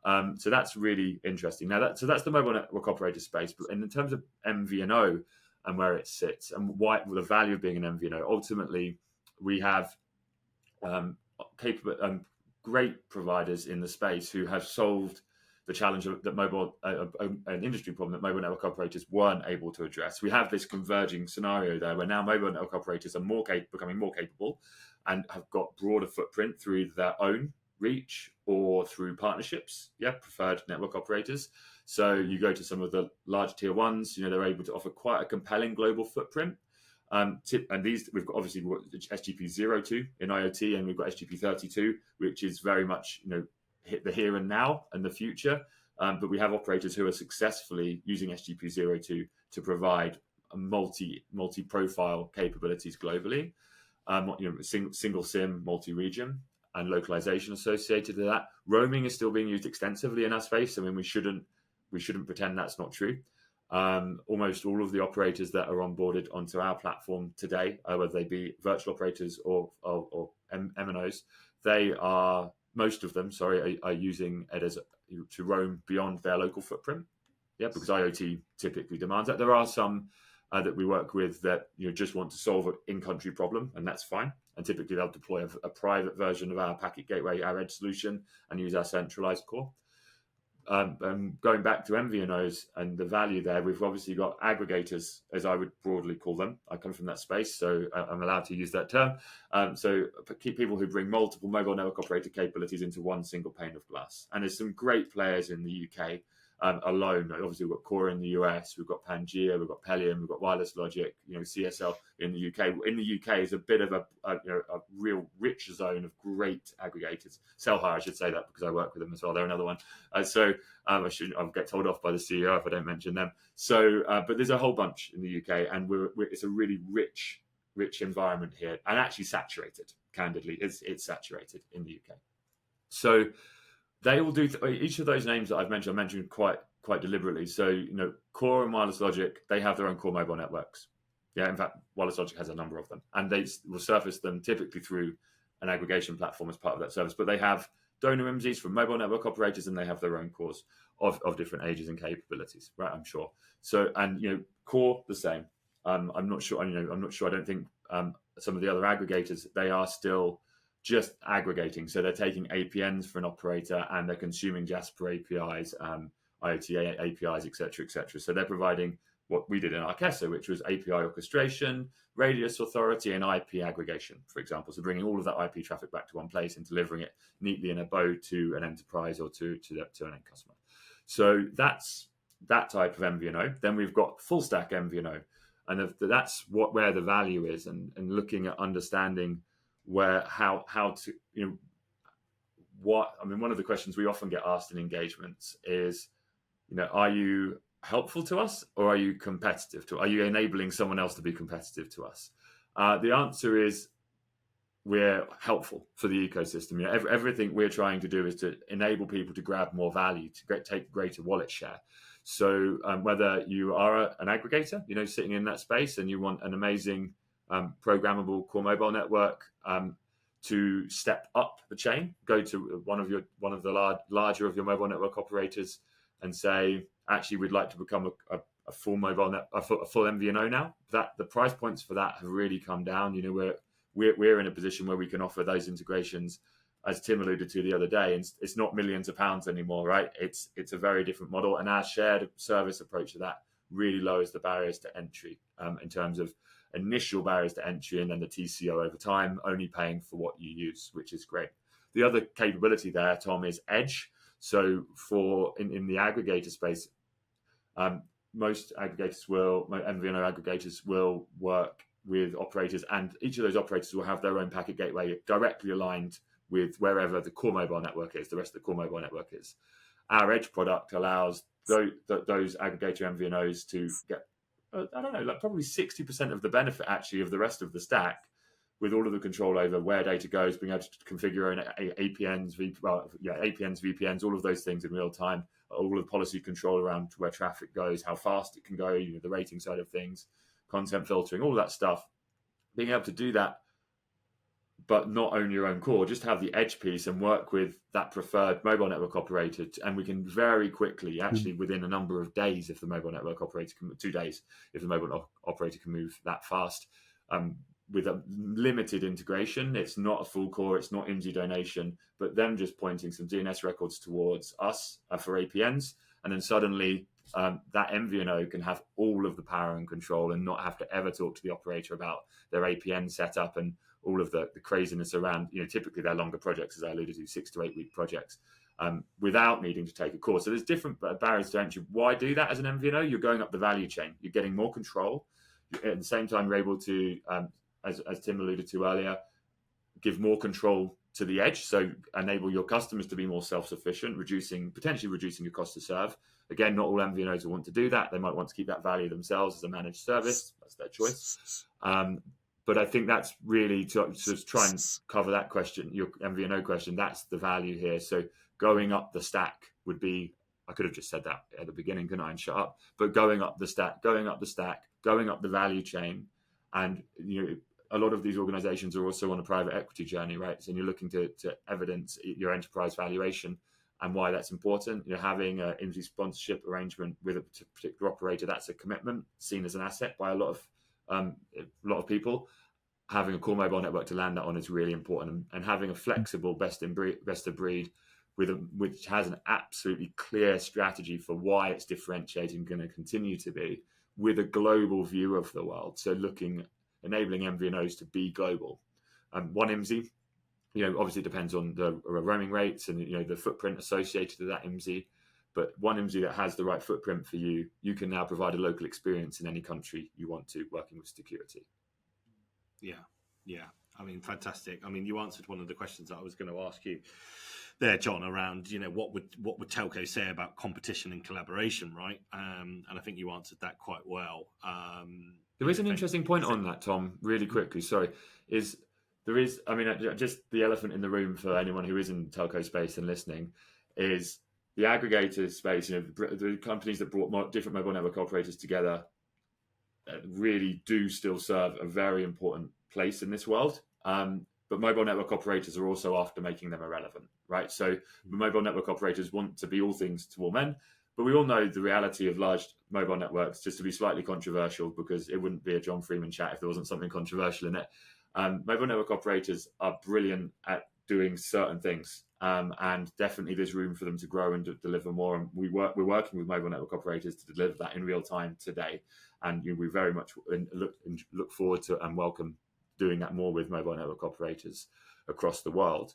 [SPEAKER 3] So that's really interesting. Now, that's the mobile network operator space. But in terms of MVNO and where it sits and why the value of being an MVNO, ultimately, we have great providers in the space who have solved the challenge that an industry problem that mobile network operators weren't able to address. We have this converging scenario there where now mobile network operators are becoming more capable and have got broader footprint through their own reach or through partnerships, preferred network operators. So you go to some of the large tier ones, they're able to offer quite a compelling global footprint. And these, we've got SGP 02 in IoT, and we've got SGP 32, which is very much, hit the here and now and the future. But we have operators who are successfully using SGP 02 to provide a multi-profile capabilities globally, single SIM, multi-region, and localization associated with that. Roaming is still being used extensively in our space. I mean, we shouldn't pretend that's not true. Almost all of the operators that are onboarded onto our platform today, whether they be virtual operators or MNOs, most of them are using it to roam beyond their local footprint. Because IoT typically demands that. There are some that we work with that just want to solve an in-country problem, and that's fine. And typically they'll deploy a private version of our packet gateway, our edge solution, and use our centralized core. Going back to MVNOs and the value there, we've obviously got aggregators, as I would broadly call them. I come from that space, so I'm allowed to use that term. So people who bring multiple mobile network operator capabilities into one single pane of glass. And there's some great players in the UK alone. Obviously, we've got Core in the US, we've got Pangea, we've got Pelion, we've got Wireless Logic, CSL in the UK. In the UK is a bit of a real rich zone of great aggregators. Cellhire, I should say that because I work with them as well. They're another one. I'll get told off by the CEO if I don't mention them. But there's a whole bunch in the UK, and it's a really rich environment here, and actually saturated. Candidly, it's saturated in the UK. So they will do each of those names that I mentioned quite deliberately. So, Core and Wireless Logic, they have their own core mobile networks. In fact, Wireless Logic has a number of them, and they will surface them typically through an aggregation platform as part of that service. But they have donor MZs from mobile network operators, and they have their own cores of different ages and capabilities, right? I'm sure. So, and Core the same. I'm not sure. I don't think some of the other aggregators, they are still just aggregating. So they're taking APNs for an operator and they're consuming Jasper APIs, IoT APIs, etc., etc. So they're providing what we did in Arkesso, which was API orchestration, radius authority, and IP aggregation, for example. So bringing all of that IP traffic back to one place and delivering it neatly in a bow to an enterprise or to an end customer. So that's that type of MVNO. Then we've got full stack MVNO, and that's where the value is, and looking at understanding how to, one of the questions we often get asked in engagements is, are you helpful to us or are you competitive to? Are you enabling someone else to be competitive to us? The answer is we're helpful for the ecosystem. Everything we're trying to do is to enable people to grab more value, to take greater wallet share. So whether you are an aggregator, sitting in that space and you want an amazing programmable core mobile network to step up the chain, go to one of the larger of your mobile network operators and say, actually, we'd like to become a full full MVNO now. That the price points for that have really come down. We're in a position where we can offer those integrations, as Tim alluded to the other day, and it's not millions of pounds anymore, right? It's a very different model, and our shared service approach to that really lowers the barriers to entry in terms of initial barriers to entry, and then the TCO over time, only paying for what you use, which is great. The other capability there, Tom, is edge. So in the aggregator space, most MVNO aggregators will work with operators, and each of those operators will have their own packet gateway directly aligned with wherever the core mobile network is, the rest of the core mobile network is. Our edge product allows those aggregator MVNOs to get, probably 60% of the benefit actually of the rest of the stack, with all of the control over where data goes, being able to configure APNs, VPNs, all of those things in real time, all of the policy control around where traffic goes, how fast it can go, the rating side of things, content filtering, all of that stuff. Being able to do that, but not own your own core, just have the edge piece and work with that preferred mobile network operator. And we can very quickly, actually within a number of days, if the mobile network operator can, 2 days, if the mobile operator can move that fast, with a limited integration. It's not a full core, it's not IMSI donation, but them just pointing some DNS records towards us for APNs. And then suddenly that MVNO can have all of the power and control and not have to ever talk to the operator about their APN setup and all of the craziness around, typically they're longer projects, as I alluded to, 6 to 8 week projects, without needing to take a core. So there's different barriers to entry. Why do that as an MVNO? You're going up the value chain. You're getting more control. At the same time, you're able to, as Tim alluded to earlier, give more control to the edge. So enable your customers to be more self-sufficient, potentially reducing your cost to serve. Again, not all MVNOs will want to do that. They might want to keep that value themselves as a managed service. That's their choice. But I think that's really to try and cover that question, your MVNO question. That's the value here. So going up the stack would be, I could have just said that at the beginning, couldn't I, and shut up. But going up the stack, going up the value chain. And a lot of these organizations are also on a private equity journey, right? So you're looking to evidence your enterprise valuation and why that's important. Having an IMSI sponsorship arrangement with a particular operator, that's a commitment seen as an asset by a lot of people. Having a core mobile network to land that on is really important, and having a flexible best of breed which has an absolutely clear strategy for why it's differentiating, going to continue to be, with a global view of the world. So enabling MVNOs to be global. One IMSI, obviously it depends on the roaming rates and the footprint associated with that IMSI. But one IMSI that has the right footprint for you, you can now provide a local experience in any country you want to, working with Stacuity.
[SPEAKER 5] Yeah. I mean, fantastic. I mean, you answered one of the questions that I was going to ask you there, John, around, what would telco say about competition and collaboration, right? And I think you answered that quite well.
[SPEAKER 3] There is an interesting point on that, Tom, really quickly. Sorry. Just the elephant in the room for anyone who is in telco space and listening is the aggregator space. The companies that brought different mobile network operators together really do still serve a very important place in this world. But mobile network operators are also after making them irrelevant, right? So mobile network operators want to be all things to all men. But we all know the reality of large mobile networks, just to be slightly controversial, because it wouldn't be a John Freeman chat if there wasn't something controversial in it. Mobile network operators are brilliant at doing certain things, and definitely there's room for them to grow and deliver more. And we're working with mobile network operators to deliver that in real time today, and we very much look forward to and welcome doing that more with mobile network operators across the world.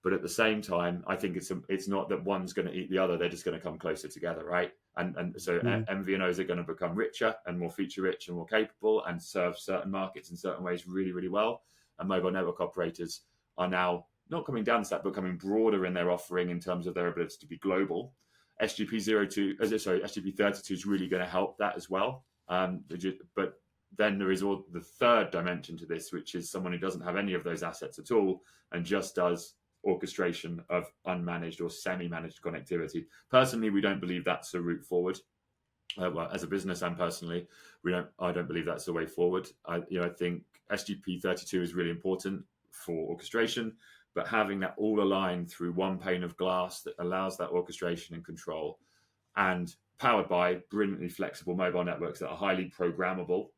[SPEAKER 3] But at the same time, I think it's not that one's going to eat the other; they're just going to come closer together, right? And so MVNOs are going to become richer and more feature rich and more capable and serve certain markets in certain ways really, really well. And mobile network operators are now not coming down to that, but coming broader in their offering in terms of their ability to be global. SGP32 is really going to help that as well. But then there is the third dimension to this, which is someone who doesn't have any of those assets at all and just does orchestration of unmanaged or semi-managed connectivity. Personally, we don't believe that's a route forward. Well, as a business and personally, I don't believe that's the way forward. I think SGP32 is really important for orchestration, but having that all aligned through one pane of glass that allows that orchestration and control, and powered by brilliantly flexible mobile networks that are highly programmable.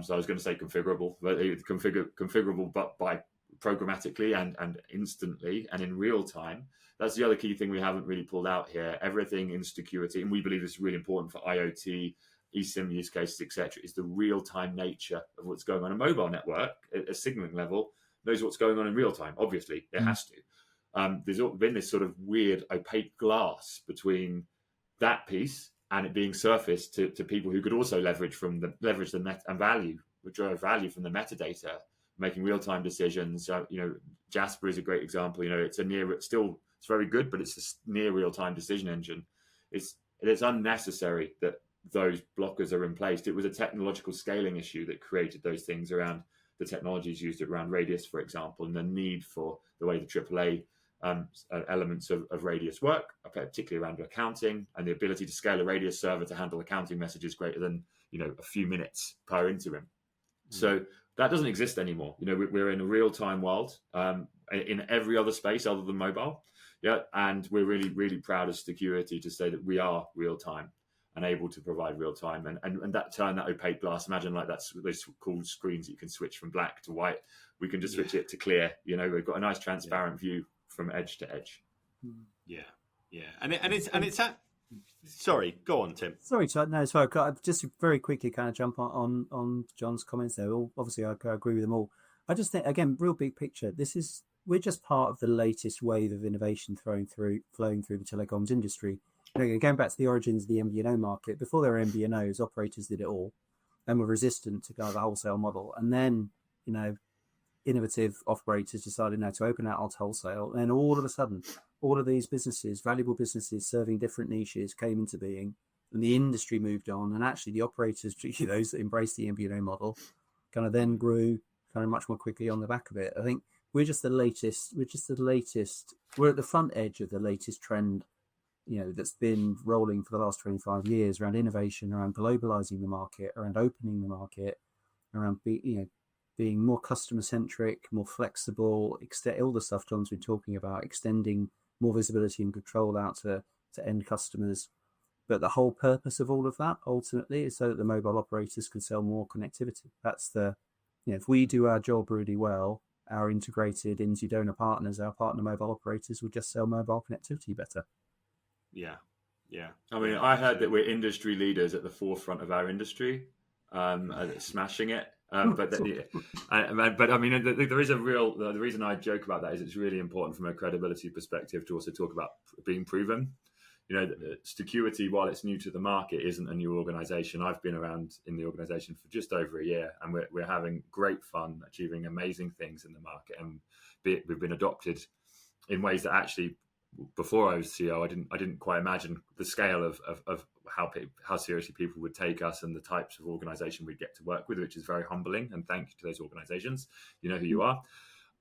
[SPEAKER 3] So I was going to say configurable, but configurable, but by programmatically and instantly and in real time. That's the other key thing we haven't really pulled out here. Everything in Stacuity, and we believe this is really important for IoT, eSIM use cases, etc., is the real-time nature of what's going on. A mobile network, at a signaling level, knows what's going on in real time. Obviously, it has to. There's been this sort of weird opaque glass between that piece and it being surfaced to people who could also leverage the net and value, withdraw value from the metadata, making real-time decisions. Jasper is a great example. It's it's very good, but it's a near real-time decision engine. It's unnecessary that those blockers are in place. It was a technological scaling issue that created those things around the technologies used around radius, for example, and the need for the way the AAA elements of radius work, particularly around accounting, and the ability to scale a radius server to handle accounting messages greater than a few minutes per interim. So that doesn't exist anymore. We're in a real-time world in every other space other than mobile. Yeah, and we're really, really proud as Stacuity to say that we are real-time and able to provide real-time and that opaque glass. Imagine like that's those cool screens that you can switch from black to white. We can just switch it to clear. We've got a nice transparent view from edge to edge.
[SPEAKER 5] Yeah, and it's at. Sorry, go on, Tim.
[SPEAKER 1] Sorry, no, sorry. Just very quickly, kind of jump on John's comments there. Obviously, I agree with them all. I just think, again, real big picture. We're just part of the latest wave of innovation flowing through the telecoms industry. Going back to the origins of the MVNO market, before there were MVNOs, operators did it all and were resistant to kind of the wholesale model. And then, innovative operators decided now to open out on wholesale. And then all of a sudden, all of these businesses, valuable businesses serving different niches, came into being, and the industry moved on. And actually, the operators, those that embraced the MVNO model, kind of then grew kind of much more quickly on the back of it. I think we're just the latest. We're at the front edge of the latest trend, that's been rolling for the last 25 years around innovation, around globalizing the market, around opening the market, around being more customer centric, more flexible, all the stuff John's been talking about, extending more visibility and control out to end customers. But the whole purpose of all of that ultimately is so that the mobile operators can sell more connectivity. That's if we do our job really well, our integrated into donor partners, our partner mobile operators will just sell mobile connectivity better.
[SPEAKER 5] Yeah.
[SPEAKER 3] I mean, I heard that we're industry leaders at the forefront of our industry, smashing it. But I mean, there is the reason I joke about that is it's really important from a credibility perspective to also talk about being proven. Stacuity, while it's new to the market, isn't a new organization. I've been around in the organization for just over a year, and we're having great fun, achieving amazing things in the market, and we've been adopted in ways that actually, before I was CEO, I didn't quite imagine the scale of how seriously people would take us and the types of organisation we'd get to work with, which is very humbling. And thank you to those organisations. You know who you are.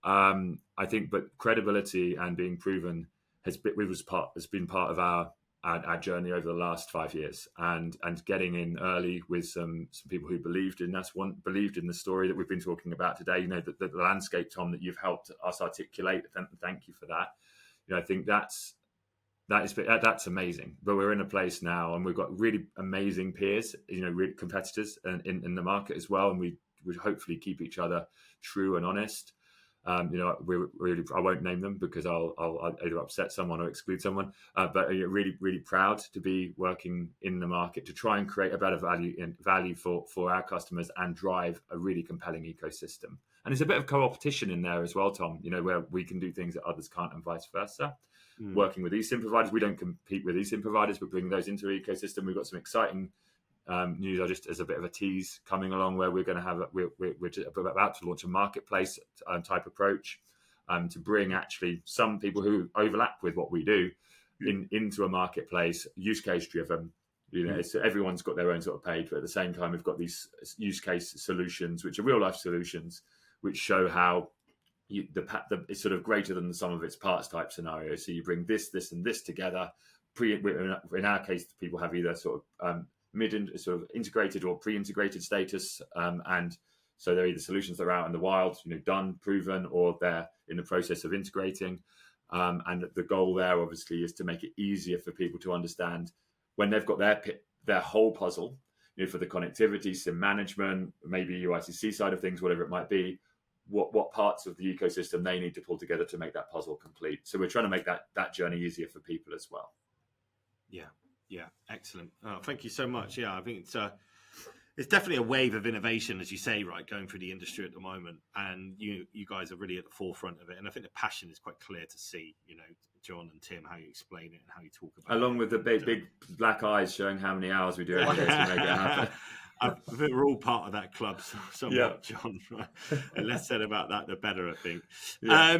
[SPEAKER 3] I think, but credibility and being proven has been part of our journey over the last 5 years, and getting in early with some people who believed in us, believed in the story that we've been talking about today. The landscape, Tom, that you've helped us articulate. Thank you for that. I think that's amazing. But we're in a place now, and we've got really amazing peers, really competitors in the market as well. And would hopefully keep each other true and honest. We're really, I won't name them because I'll either upset someone or exclude someone, but really, really proud to be working in the market to try and create a better value for our customers and drive a really compelling ecosystem. And there's a bit of co-opetition in there as well, Tom, where we can do things that others can't and vice versa. Working with eSIM providers, we don't compete with eSIM providers, but bring those into the ecosystem. We've got some exciting news, just as a bit of a tease, coming along where we're going to have we're just about to launch a marketplace type approach to bring actually some people who overlap with what we do into a marketplace, use case driven. It's, everyone's got their own sort of page, but at the same time we've got these use case solutions which are real life solutions which show how it's sort of greater than the sum of its parts type scenario. So you bring this and this together. In our case, people have either sort of sort of integrated or pre-integrated status, and so they're either solutions that are out in the wild, done, proven, or they're in the process of integrating. And the goal there, obviously, is to make it easier for people to understand when they've got their whole puzzle, for the connectivity, SIM management, maybe UICC side of things, whatever it might be, what parts of the ecosystem they need to pull together to make that puzzle complete. So we're trying to make that journey easier for people as well.
[SPEAKER 5] Yeah, excellent. Thank you so much. Yeah, I think it's definitely a wave of innovation, as you say, right, going through the industry at the moment, and you guys are really at the forefront of it. And I think the passion is quite clear to see. John and Tim, how you explain it and how you talk about it.
[SPEAKER 3] Along with the big black eyes showing how many hours we do every day to make it happen.
[SPEAKER 5] I think we're all part of that club somewhat, John. The less said about that, the better, I think. Yeah.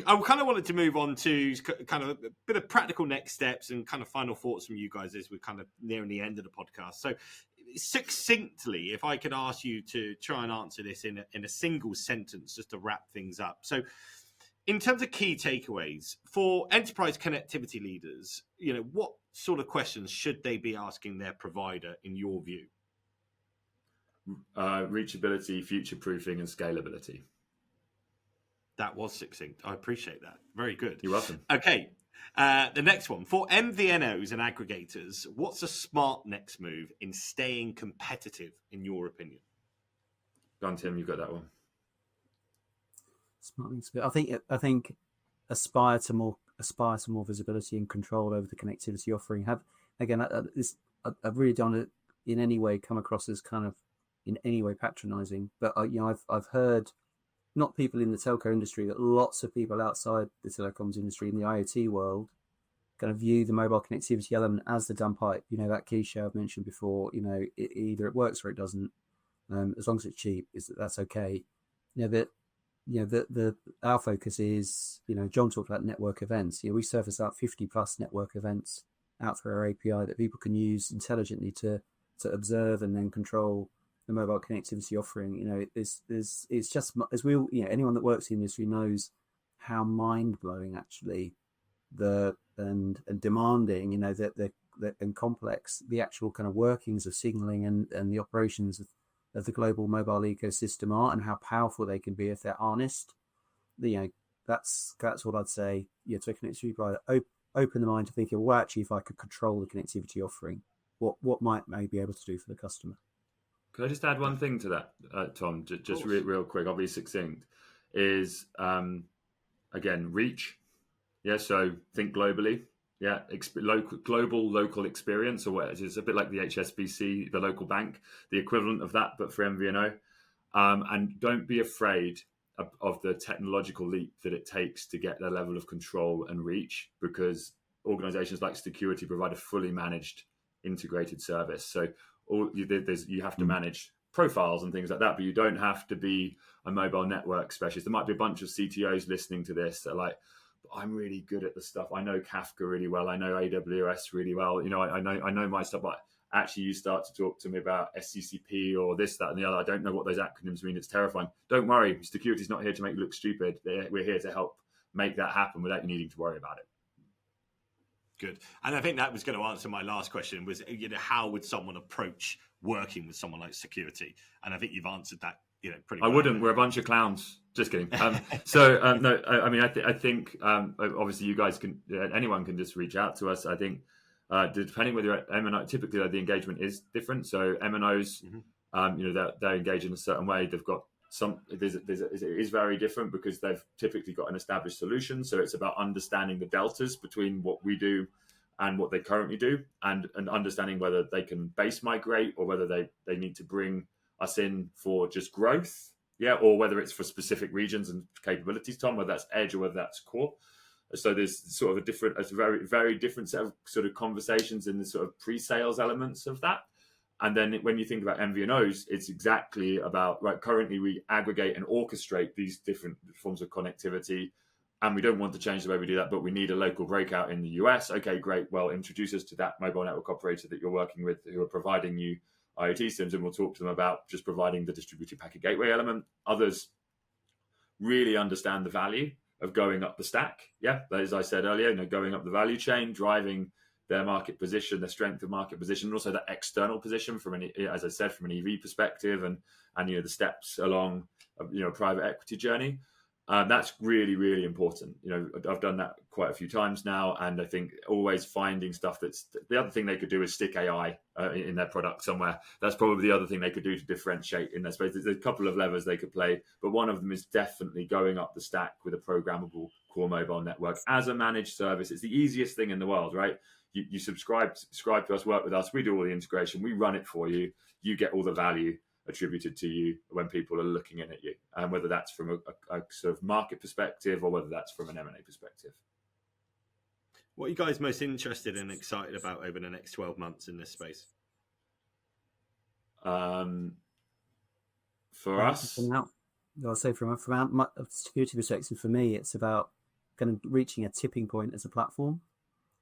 [SPEAKER 5] I kind of wanted to move on to kind of a bit of practical next steps and kind of final thoughts from you guys as we're kind of nearing the end of the podcast. So succinctly, if I could ask you to try and answer this in a single sentence, just to wrap things up. So in terms of key takeaways for enterprise connectivity leaders, what sort of questions should they be asking their provider in your view?
[SPEAKER 3] Reachability, future-proofing, and scalability.
[SPEAKER 5] That was succinct. I appreciate that. Very good.
[SPEAKER 3] You're welcome.
[SPEAKER 5] Okay. The next one. For MVNOs and aggregators, what's a smart next move in staying competitive, in your opinion?
[SPEAKER 3] Go on, Tim. You've got that one.
[SPEAKER 1] Smart next move. I think aspire to more visibility and control over the connectivity offering. I really don't want to in any way come across as kind of in any way patronizing, but I've heard, not people in the telco industry, but lots of people outside the telecoms industry in the IoT world kind of view the mobile connectivity element as the dumb pipe. That cliche I've mentioned before. Either it works or it doesn't. As long as it's cheap, that's okay. Our focus is, John talked about network events. We surface out 50 plus network events out through our API that people can use intelligently to observe and then control the mobile connectivity offering. It's just, as we all, anyone that works in the industry knows how mind blowing actually and demanding, and complex the actual kind of workings of signaling and the operations of the global mobile ecosystem are, and how powerful they can be if they're harnessed. That's what I'd say. To a connectivity provider, open the mind to thinking, well, actually, if I could control the connectivity offering, what might I be able to do for the customer?
[SPEAKER 3] Could I just add one thing to that, Tom? Just real quick. I'll be succinct. Is again, reach. Yeah. So think globally. Yeah. Local experience, or what? It's a bit like the HSBC, the local bank, the equivalent of that, but for MVNO. And don't be afraid of the technological leap that it takes to get that level of control and reach, because organizations like Stacuity provide a fully managed integrated service. So you have to manage profiles and things like that, but you don't have to be a mobile network specialist. There might be a bunch of CTOs listening to this that are like, I'm really good at the stuff. I know Kafka really well. I know AWS really well. I know my stuff, but actually you start to talk to me about SCCP or this, that, and the other. I don't know what those acronyms mean. It's terrifying. Don't worry. Security's not here to make you look stupid. We're here to help make that happen without you needing to worry about it.
[SPEAKER 5] Good. And I think that was going to answer my last question was, how would someone approach working with someone like Security? And I think you've answered that, pretty well.
[SPEAKER 3] I wouldn't. We're a bunch of clowns. Just kidding. No, I mean, I think obviously you guys can, anyone can just reach out to us. I think depending whether you're at MNO, typically the engagement is different. So MNOs They're engaged in a certain way. They've got it is very different because they've typically got an established solution. So it's about understanding the deltas between what we do and what they currently do, and understanding whether they can base migrate or whether they need to bring us in for just growth, or whether it's for specific regions and capabilities, Tom, whether that's edge or whether that's core. So there's sort of a very, very different set of sort of conversations in the sort of pre-sales elements of that. And then when you think about MVNOs, it's exactly about, right, currently we aggregate and orchestrate these different forms of connectivity, and we don't want to change the way we do that, but we need a local breakout in the US. Okay, great. Well, introduce us to that mobile network operator that you're working with who are providing you IoT systems, and we'll talk to them about just providing the distributed packet gateway element. Others really understand the value of going up the stack. As I said earlier, going up the value chain, driving their market position, their strength of market position, and also that external position from as I said, from an EV perspective, and the steps along a private equity journey. That's really, really important. I've done that quite a few times now, and I think always finding stuff that's the other thing they could do is stick AI in their product somewhere. That's probably the other thing they could do to differentiate in their space. There's a couple of levers they could play, but one of them is definitely going up the stack with a programmable core mobile network as a managed service. It's the easiest thing in the world, right? You subscribe to us, work with us. We do all the integration. We run it for you. You get all the value attributed to you when people are looking in at you, and whether that's from a sort of market perspective or whether that's from an M&A perspective.
[SPEAKER 5] What are you guys most interested and excited about over the next 12 months in this space?
[SPEAKER 3] For us,
[SPEAKER 1] I'll say from a security perspective, for me, it's about kind of reaching a tipping point as a platform,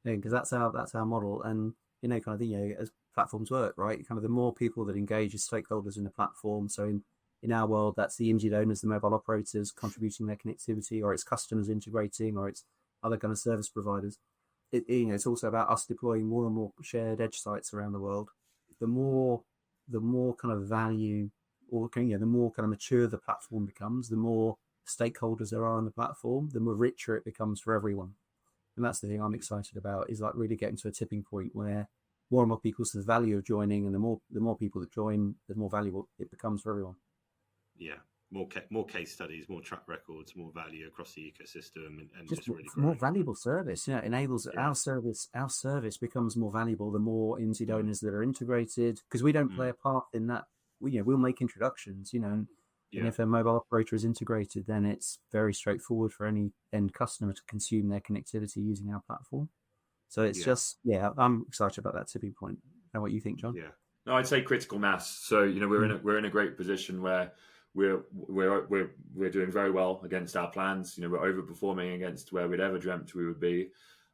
[SPEAKER 1] because that's our model, and as platforms work, right? Kind of the more people that engage as stakeholders in the platform. So in our world, that's the IMSI owners, the mobile operators contributing their connectivity, or it's customers integrating, or it's other kind of service providers. It's also about us deploying more and more shared edge sites around the world. The more kind of value, or the more kind of mature the platform becomes, the more stakeholders there are on the platform, the more richer it becomes for everyone. And that's the thing I'm excited about, is like really getting to a tipping point where more and more people see the value of joining, and the more people that join, the more valuable it becomes for everyone.
[SPEAKER 5] Yeah, more case studies, more track records, more value across the ecosystem, and just really
[SPEAKER 1] more valuable service. Enables our service becomes more valuable the more IMSI owners that are integrated, because we don't play a part in that. We'll make introductions, and if a mobile operator is integrated, then it's very straightforward for any end customer to consume their connectivity using our platform. So it's I'm excited about that tipping point. And what you think, John?
[SPEAKER 3] Yeah, no, I'd say critical mass. So we're in a great position where we're doing very well against our plans. We're overperforming against where we'd ever dreamt we would be.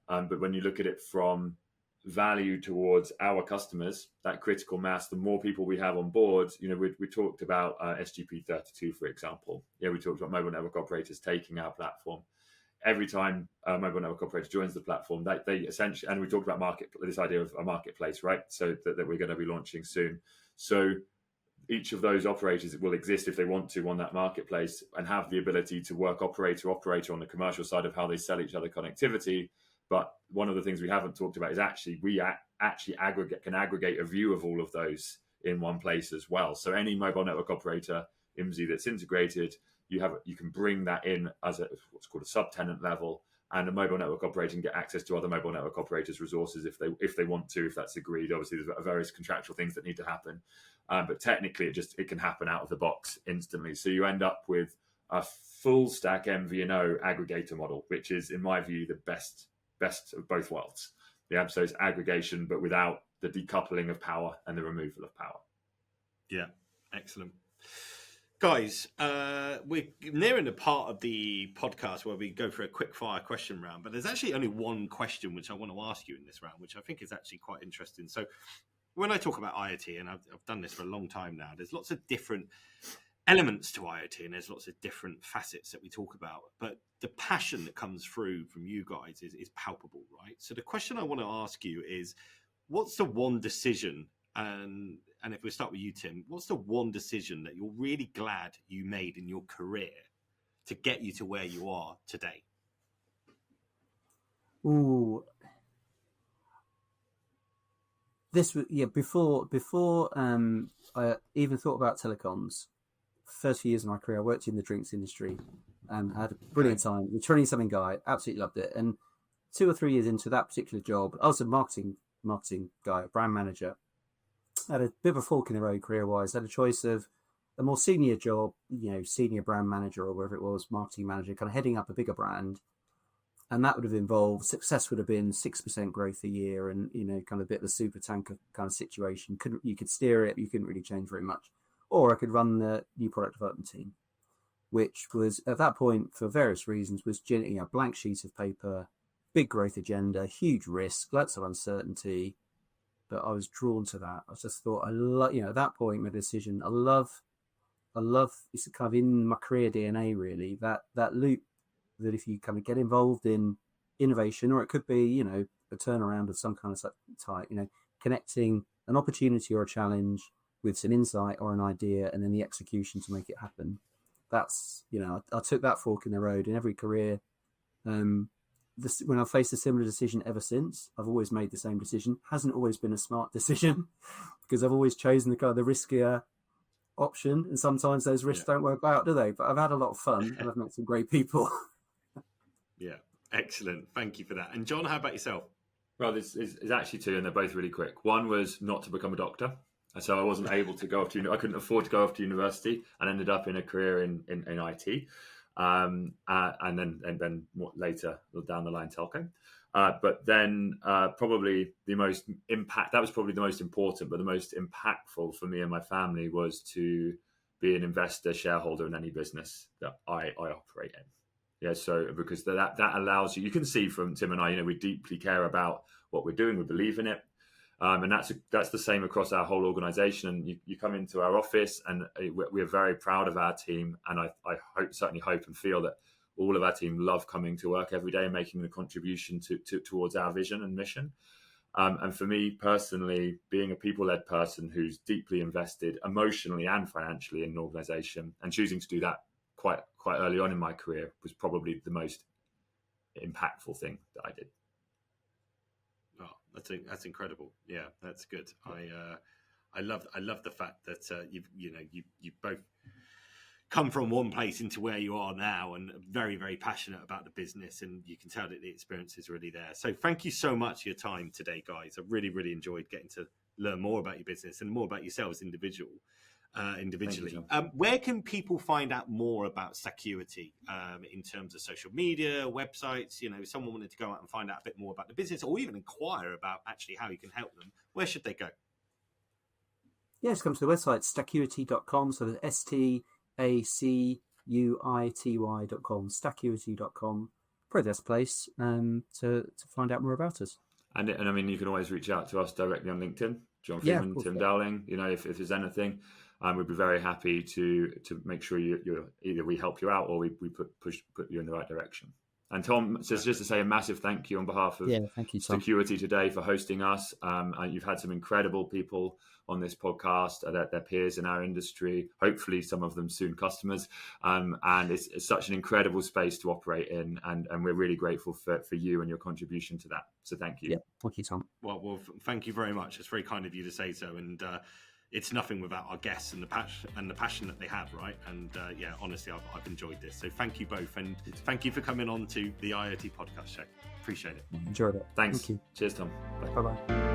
[SPEAKER 3] But when you look at it from value towards our customers, that critical mass, the more people we have on board. We talked about SGP32, for example. We talked about mobile network operators taking our platform. Every time a mobile network operator joins the platform, they essentially, and we talked about this idea of a marketplace, right? So that we're going to be launching soon. So each of those operators will exist if they want to on that marketplace, and have the ability to work operator on the commercial side of how they sell each other connectivity. But one of the things we haven't talked about is we can aggregate a view of all of those in one place as well. So any mobile network operator, IMSI, that's integrated, you can bring that in as what's called a subtenant level, and a mobile network operator can get access to other mobile network operators' resources if they want to, if that's agreed. Obviously, there's various contractual things that need to happen, but technically it can happen out of the box instantly. So you end up with a full stack MVNO aggregator model, which is, in my view, the best of both worlds. So it's aggregation, but without the decoupling of power and the removal of power.
[SPEAKER 5] Yeah, excellent. Guys, we're nearing the part of the podcast where we go for a quick fire question round, but there's actually only one question which I want to ask you in this round, which I think is actually quite interesting. So when I talk about IoT, and I've done this for a long time now, there's lots of different elements to IoT, and there's lots of different facets that we talk about, but the passion that comes through from you guys is palpable, right? So the question I want to ask you is, what's the one decision, and if we start with you, Tim, what's the one decision that you're really glad you made in your career to get you to where you are today?
[SPEAKER 1] Ooh, this was before I even thought about telecoms. First few years of my career, I worked in the drinks industry and had a brilliant time. The 20-something guy, absolutely loved it. And 2 or 3 years into that particular job, I was a marketing guy, a brand manager. I had a bit of a fork in the road career-wise. I had a choice of a more senior job, senior brand manager or wherever it was, marketing manager, kind of heading up a bigger brand. And that would have involved, success would have been 6% growth a year and, kind of a bit of a super tanker kind of situation. You could steer it, but you couldn't really change very much. Or I could run the new product development team, which was, at that point, for various reasons, was a blank sheet of paper, big growth agenda, huge risk, lots of uncertainty. But I was drawn to that. I just thought, at that point, my decision, I love, it's kind of in my career DNA, really, that loop that if you kind of get involved in innovation, or it could be, a turnaround of some kind of type, connecting an opportunity or a challenge with some insight or an idea and then the execution to make it happen. That's, I took that fork in the road in every career. When I've faced a similar decision ever since, I've always made the same decision. Hasn't always been a smart decision because I've always chosen the riskier option. And sometimes those risks don't work out, do they? But I've had a lot of fun and I've met some great people.
[SPEAKER 5] Yeah, excellent. Thank you for that. And John, how about yourself?
[SPEAKER 3] Well, this is actually 2, and they're both really quick. One was not to become a doctor. So I wasn't able to go off to, I couldn't afford to go off to university and ended up in a career in IT. And then later down the line, Telecom. But then probably the most that was probably the most important, but the most impactful for me and my family was to be an investor, shareholder in any business that I operate in. Yeah, so because that allows you can see from Tim and I, we deeply care about what we're doing, we believe in it. And that's the same across our whole organization. And you come into our office and we're very proud of our team. And I certainly hope and feel that all of our team love coming to work every day and making a contribution towards our vision and mission. And for me personally, being a people-led person who's deeply invested emotionally and financially in an organization and choosing to do that quite early on in my career was probably the most impactful thing that I did.
[SPEAKER 5] That's incredible. Yeah, that's good. I love the fact that you've both come from one place into where you are now and very, very passionate about the business, and you can tell that the experience is really there. So thank you so much for your time today, guys. I really, really enjoyed getting to learn more about your business and more about yourselves individually. Where can people find out more about Stacuity in terms of social media, websites? If someone wanted to go out and find out a bit more about the business or even inquire about actually how you can help them, where should they go?
[SPEAKER 1] Yes, come to the website, stacuity.com. So that's stacuity.com, stacuity.com. Probably the best place to find out more about us.
[SPEAKER 3] And I mean, you can always reach out to us directly on LinkedIn, John Freeman, Tim Dowling. If there's anything, we'd be very happy to make sure you're either we help you out or we put you in the right direction. And Tom, just to say a massive thank you on behalf of
[SPEAKER 1] thank you, Tom.
[SPEAKER 3] Stacuity today for hosting us. You've had some incredible people on this podcast, their peers in our industry, hopefully some of them soon customers. And it's such an incredible space to operate in. And we're really grateful for you and your contribution to that. So thank you.
[SPEAKER 1] Yeah, thank you, Tom.
[SPEAKER 5] Well, thank you very much. It's very kind of you to say so. And it's nothing without our guests and the passion that they have, right? And honestly, I've enjoyed this. So thank you both, and thank you for coming on to the IoT Podcast show. Appreciate it.
[SPEAKER 1] Enjoyed it.
[SPEAKER 3] Thanks.
[SPEAKER 1] Thank you.
[SPEAKER 3] Cheers, Tom.
[SPEAKER 1] Bye bye.